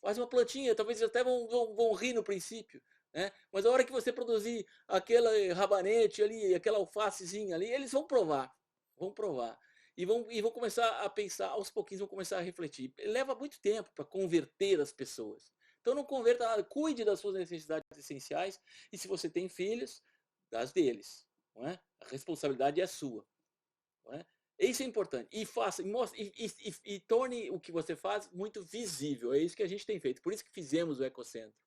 Faz uma plantinha, talvez até vão rir no princípio, né? Mas a hora que você produzir aquele rabanete ali, aquela alfacezinha ali, eles vão provar. Vão provar. E vão começar a pensar, aos pouquinhos vão começar a refletir. Leva muito tempo para converter as pessoas. Então não converta nada, cuide das suas necessidades essenciais e se você tem filhos, das deles. Não é? A responsabilidade é sua. Não é? Isso é importante. E faça, e torne o que você faz muito visível. É isso que a gente tem feito. Por isso que fizemos o Ecocentro,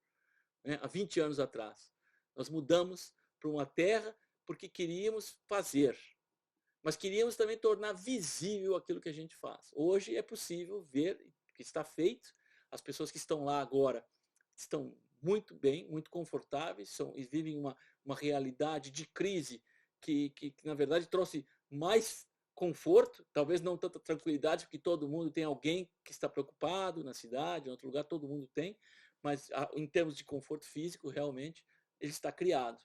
né? Há 20 anos atrás. Nós mudamos para uma terra porque queríamos fazer. Mas queríamos também tornar visível aquilo que a gente faz. Hoje é possível ver que está feito. As pessoas que estão lá agora estão muito bem, muito confortáveis, e vivem uma realidade de crise que, na verdade, trouxe mais conforto, talvez não tanta tranquilidade, porque todo mundo tem alguém que está preocupado na cidade, em outro lugar, todo mundo tem, mas em termos de conforto físico, realmente, ele está criado.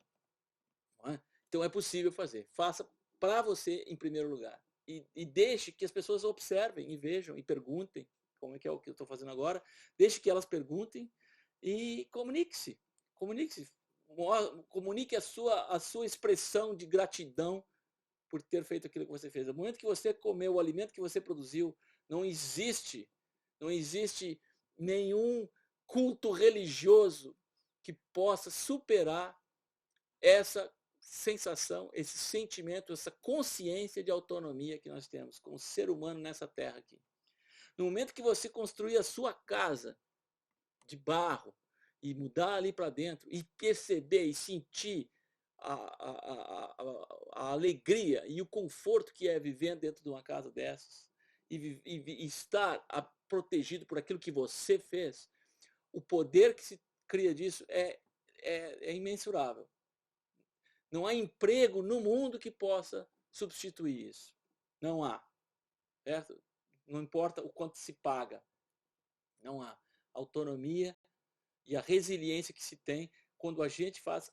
Não é? Então é possível fazer. Faça para você em primeiro lugar. E deixe que as pessoas observem e vejam e perguntem, como é que eu estou fazendo agora, deixe que elas perguntem e comunique-se. Comunique-se. Comunique a sua expressão de gratidão por ter feito aquilo que você fez. No momento que você comeu o alimento que você produziu, não existe nenhum culto religioso que possa superar essa sensação, esse sentimento, essa consciência de autonomia que nós temos como ser humano nessa terra aqui. No momento que você construir a sua casa de barro e mudar ali para dentro e perceber e sentir a alegria e o conforto que é viver dentro de uma casa dessas e estar protegido por aquilo que você fez, o poder que se cria disso é imensurável. Não há emprego no mundo que possa substituir isso. Não há. Certo? Não importa o quanto se paga. Não há. Autonomia e a resiliência que se tem quando a gente faz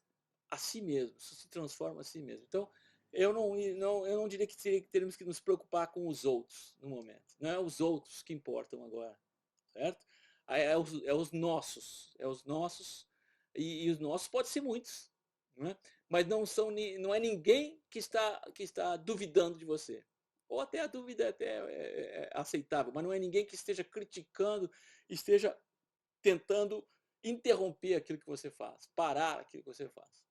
a si mesmo, se transforma a si mesmo. Então, eu não diria que teríamos que nos preocupar com os outros no momento. Não é os outros que importam agora. Certo? É os nossos. É os nossos. E os nossos podem ser muitos. Né? Mas não é ninguém que está duvidando de você. Ou até a dúvida é aceitável, mas não é ninguém que esteja criticando, esteja tentando interromper aquilo que você faz, parar aquilo que você faz.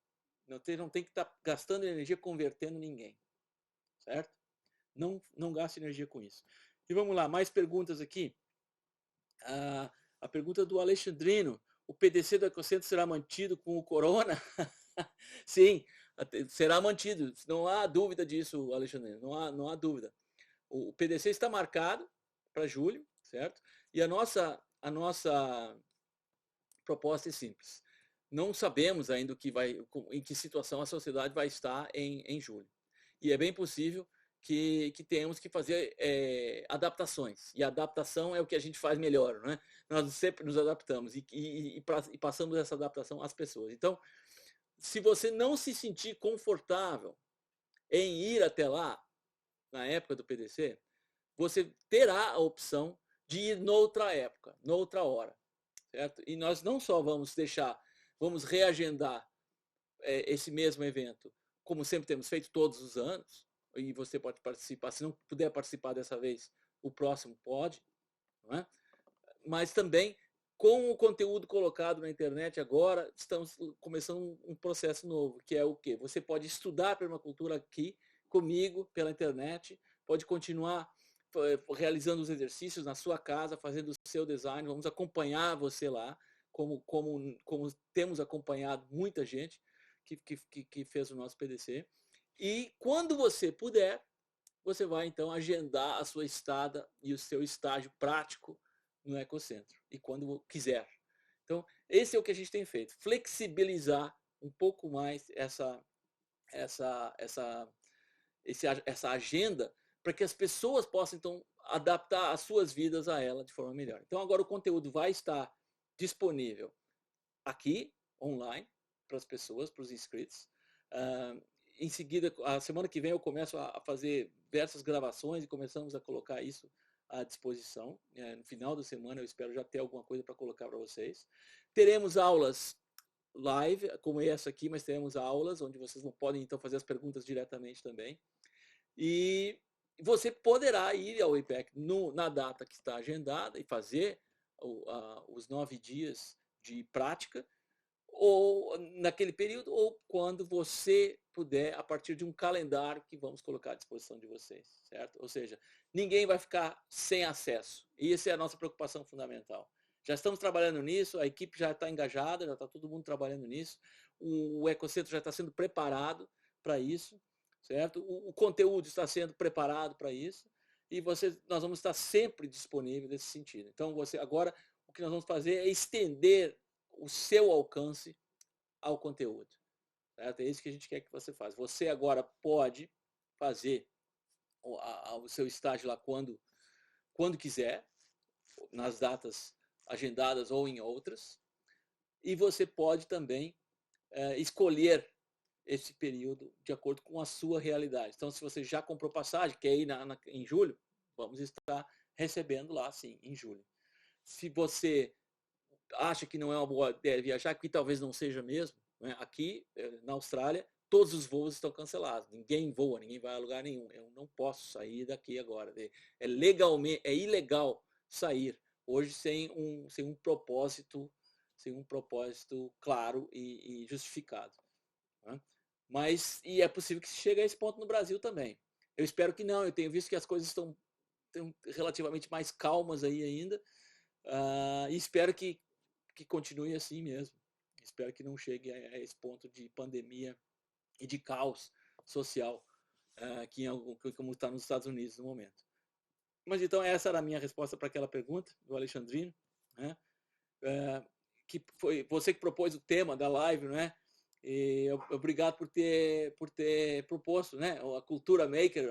Não tem que estar gastando energia convertendo ninguém. Certo? Não gaste energia com isso. E vamos lá, mais perguntas aqui. A pergunta do Alexandrino. O PDC do Ecocentro será mantido com o Corona? Sim, será mantido. Não há dúvida disso, Alexandre. Não há dúvida. O PDC está marcado para julho, certo? E a nossa proposta é simples. Não sabemos ainda em que situação a sociedade vai estar em julho. E é bem possível que tenhamos que fazer adaptações. E a adaptação é o que a gente faz melhor, né? Nós sempre nos adaptamos e passamos essa adaptação às pessoas. Então, se você não se sentir confortável em ir até lá, na época do PDC, você terá a opção de ir noutra época, noutra hora. Certo? E nós não só vamos reagendar esse mesmo evento, como sempre temos feito todos os anos, e você pode participar, se não puder participar dessa vez, o próximo pode, não é? Mas também com o conteúdo colocado na internet agora, estamos começando um processo novo, que é o quê? Você pode estudar permacultura aqui comigo pela internet, pode continuar realizando os exercícios na sua casa, fazendo o seu design, vamos acompanhar você lá, como temos acompanhado muita gente que fez o nosso PDC. E quando você puder, você vai então agendar a sua estada e o seu estágio prático no Ecocentro, e quando quiser. Então, esse é o que a gente tem feito, flexibilizar um pouco mais essa agenda para que as pessoas possam, então, adaptar as suas vidas a ela de forma melhor. Então, agora o conteúdo vai estar disponível aqui, online, para as pessoas, para os inscritos. Em seguida, a semana que vem eu começo a fazer diversas gravações e começamos a colocar isso à disposição. No final da semana eu espero já ter alguma coisa para colocar para vocês. Teremos aulas live, como essa aqui, mas teremos aulas onde vocês podem então fazer as perguntas diretamente também. E você poderá ir ao IPEC na data que está agendada e fazer os 9 dias de prática, ou naquele período, ou quando você puder, a partir de um calendário que vamos colocar à disposição de vocês, certo? Ou seja, ninguém vai ficar sem acesso. E essa é a nossa preocupação fundamental. Já estamos trabalhando nisso, a equipe já está engajada, já está todo mundo trabalhando nisso, o Ecocentro já está sendo preparado para isso, certo? O conteúdo está sendo preparado para isso, e nós vamos estar sempre disponíveis nesse sentido. Então, agora, o que nós vamos fazer é estender o seu alcance ao conteúdo. Certo? É isso que a gente quer que você faça. Você agora pode fazer o seu estágio lá quando quiser, nas datas agendadas ou em outras, e você pode também escolher esse período de acordo com a sua realidade. Então, se você já comprou passagem, quer ir em julho, vamos estar recebendo lá, sim, em julho. Se você acha que não é uma boa ideia viajar, que talvez não seja mesmo, né? Aqui na Austrália, todos os voos estão cancelados. Ninguém voa, ninguém vai a lugar nenhum. Eu não posso sair daqui agora. É ilegal sair hoje sem um propósito claro e justificado. Né? Mas é possível que se chegue a esse ponto no Brasil também. Eu espero que não. Eu tenho visto que as coisas estão relativamente mais calmas aí ainda. E espero que continue assim mesmo. Espero que não chegue a esse ponto de pandemia e de caos social como está nos Estados Unidos no momento. Mas então essa era a minha resposta para aquela pergunta do Alexandrino, né? Que foi você que propôs o tema da live, né? E obrigado por ter proposto, né? A cultura maker,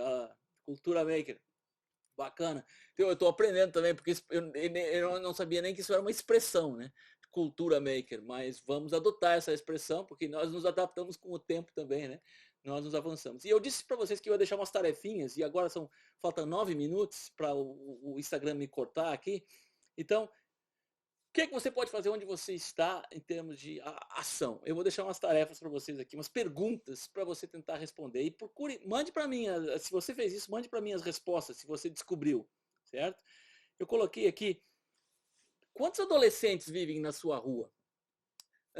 bacana. Então, eu estou aprendendo também, porque eu não sabia nem que isso era uma expressão, né? Cultura maker, mas vamos adotar essa expressão, porque nós nos adaptamos com o tempo também, né? Nós nos avançamos. E eu disse para vocês que eu ia deixar umas tarefinhas, e agora faltam 9 minutos para o Instagram me cortar aqui. Então, o que você pode fazer onde você está em termos de ação? Eu vou deixar umas tarefas para vocês aqui, umas perguntas para você tentar responder. E mande para mim, se você fez isso, mande para mim as respostas, se você descobriu, certo? Eu coloquei aqui, quantos adolescentes vivem na sua rua?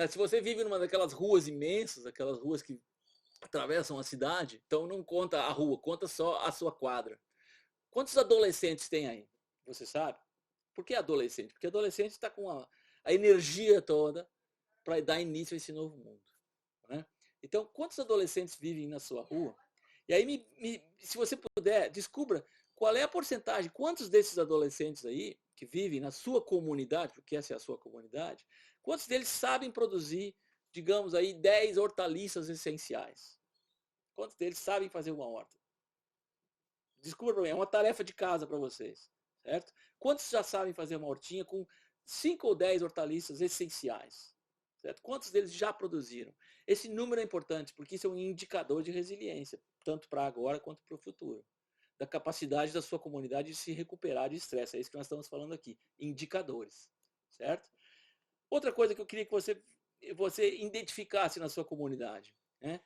Se você vive numa daquelas ruas imensas, aquelas ruas que atravessam a cidade, então não conta a rua, conta só a sua quadra. Quantos adolescentes tem aí? Você sabe? Por que adolescente? Porque adolescente está com a energia toda para dar início a esse novo mundo. Né? Então, quantos adolescentes vivem na sua rua? E aí, se você puder, descubra qual é a porcentagem, quantos desses adolescentes aí, que vivem na sua comunidade, porque essa é a sua comunidade, quantos deles sabem produzir, digamos aí, 10 hortaliças essenciais? Quantos deles sabem fazer uma horta? Descubra para mim, é uma tarefa de casa para vocês. Certo? Quantos já sabem fazer uma hortinha com 5 ou 10 hortaliças essenciais? Certo? Quantos deles já produziram? Esse número é importante, porque isso é um indicador de resiliência, tanto para agora quanto para o futuro. Da capacidade da sua comunidade de se recuperar de estresse. É isso que nós estamos falando aqui. Indicadores. Certo? Outra coisa que eu queria que você identificasse na sua comunidade. Né?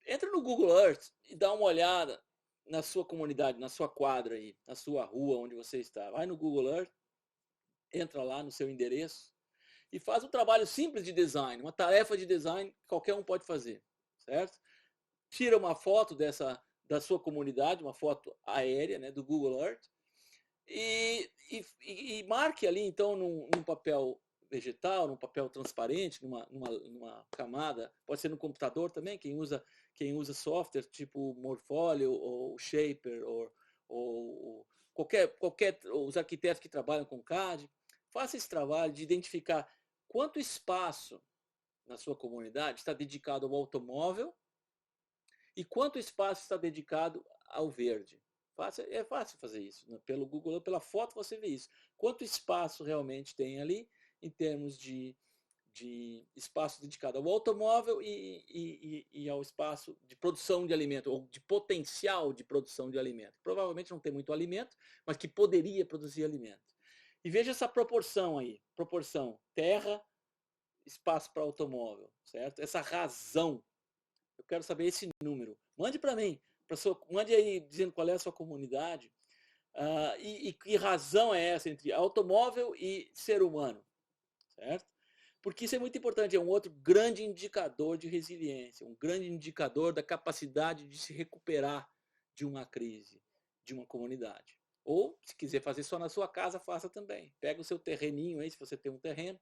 Entra no Google Earth e dá uma olhada na sua comunidade, na sua quadra aí, na sua rua onde você está. Vai no Google Earth, entra lá no seu endereço e faz um trabalho simples de design, uma tarefa de design que qualquer um pode fazer, certo? Tira uma foto da sua comunidade, uma foto aérea, né, do Google Earth, e marque ali então num papel vegetal, num papel transparente, numa camada, pode ser no computador também, quem usa software tipo Morpholio ou Shaper ou os arquitetos que trabalham com CAD, faça esse trabalho de identificar quanto espaço na sua comunidade está dedicado ao automóvel e quanto espaço está dedicado ao verde. É fácil fazer isso. Né? Pelo Google, pela foto você vê isso. Quanto espaço realmente tem ali em termos de de espaço dedicado ao automóvel e ao espaço de produção de alimento, ou de potencial de produção de alimento. Provavelmente não tem muito alimento, mas que poderia produzir alimento. E veja essa proporção aí, proporção terra, espaço para automóvel, certo? Essa razão, eu quero saber esse número. Mande para mim, mande aí dizendo qual é a sua comunidade, e que razão é essa entre automóvel e ser humano, certo? Porque isso é muito importante, é um outro grande indicador de resiliência, um grande indicador da capacidade de se recuperar de uma crise, de uma comunidade. Ou, se quiser fazer só na sua casa, faça também. Pega o seu terreninho aí, se você tem um terreno,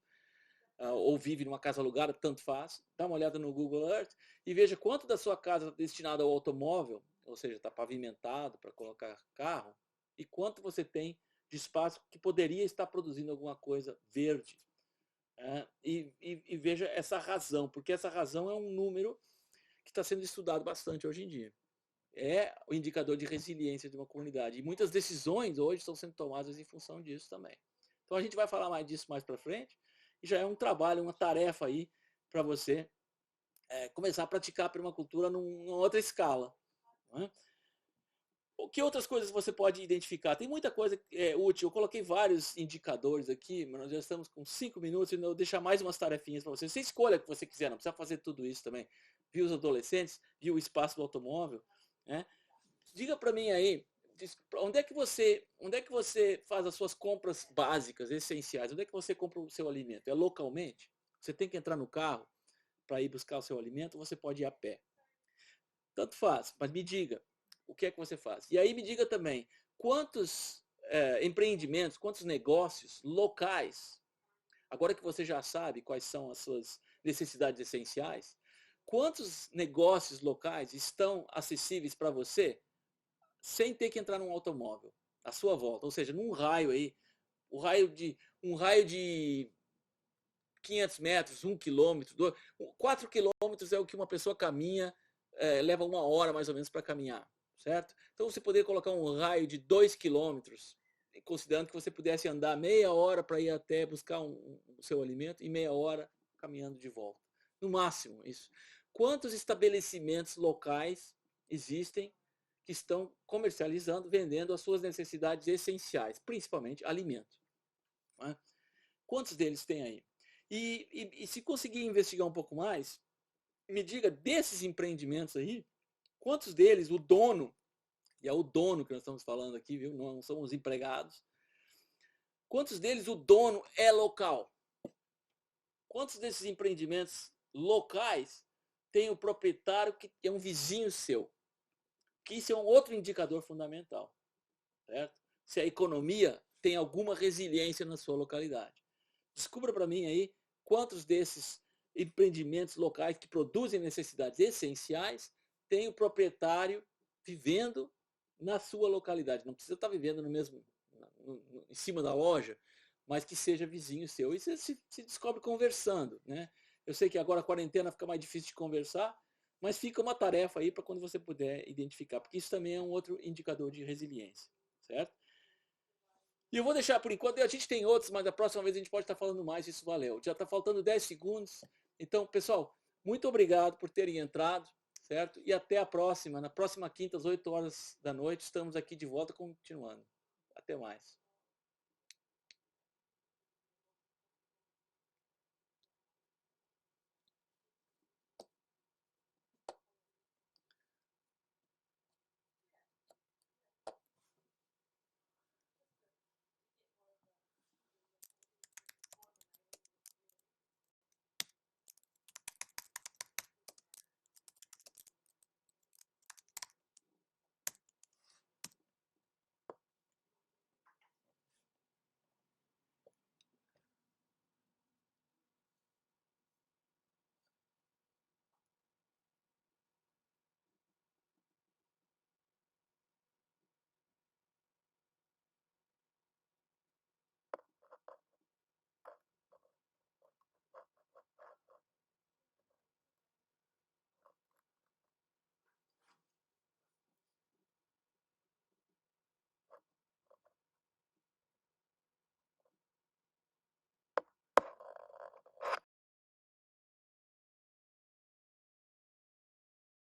ou vive numa casa alugada, tanto faz. Dá uma olhada no Google Earth e veja quanto da sua casa está destinado ao automóvel, ou seja, está pavimentado para colocar carro, e quanto você tem de espaço que poderia estar produzindo alguma coisa verde. E veja essa razão, porque essa razão é um número que está sendo estudado bastante hoje em dia. É o indicador de resiliência de uma comunidade. E muitas decisões hoje estão sendo tomadas em função disso também. Então a gente vai falar mais disso mais para frente. E já é um trabalho, uma tarefa aí para você começar a praticar a permacultura numa outra escala. Não é? O que outras coisas você pode identificar? Tem muita coisa útil. Eu coloquei vários indicadores aqui, mas nós já estamos com 5 minutos e eu vou deixar mais umas tarefinhas para você. Você escolha o que você quiser, não precisa fazer tudo isso também. Viu os adolescentes, viu o espaço do automóvel. Né? Diga para mim aí, onde é que você faz as suas compras básicas, essenciais? Onde é que você compra o seu alimento? É localmente? Você tem que entrar no carro para ir buscar o seu alimento ou você pode ir a pé? Tanto faz, mas me diga, o que é que você faz? E aí me diga também, quantos empreendimentos, quantos negócios locais, agora que você já sabe quais são as suas necessidades essenciais, quantos negócios locais estão acessíveis para você sem ter que entrar num automóvel, à sua volta? Ou seja, num raio aí, um raio de 500 metros, 1 quilômetro, 4 quilômetros é o que uma pessoa caminha, leva 1 hora mais ou menos para caminhar, certo? Então você poderia colocar um raio de 2 quilômetros, considerando que você pudesse andar meia hora para ir até buscar o seu alimento e meia hora caminhando de volta. No máximo, isso. Quantos estabelecimentos locais existem que estão comercializando, vendendo as suas necessidades essenciais, principalmente alimento? Não é? Quantos deles tem aí? E se conseguir investigar um pouco mais, me diga desses empreendimentos aí, quantos deles o dono, e é o dono que nós estamos falando aqui, viu? Não são os empregados, quantos deles o dono é local? Quantos desses empreendimentos locais tem o proprietário que é um vizinho seu? Que isso é um outro indicador fundamental, certo? Se a economia tem alguma resiliência na sua localidade. Descubra para mim aí quantos desses empreendimentos locais que produzem necessidades essenciais tem o proprietário vivendo na sua localidade. Não precisa estar vivendo no mesmo, em cima da loja, mas que seja vizinho seu. E você se descobre conversando, né? Eu sei que agora a quarentena fica mais difícil de conversar, mas fica uma tarefa aí para quando você puder identificar, porque isso também é um outro indicador de resiliência, certo? E eu vou deixar por enquanto, a gente tem outros, mas da próxima vez a gente pode estar falando mais, isso valeu. Já está faltando 10 segundos. Então, pessoal, muito obrigado por terem entrado, certo? E até a próxima. Na próxima quinta, às 8 horas da noite, estamos aqui de volta continuando. Até mais.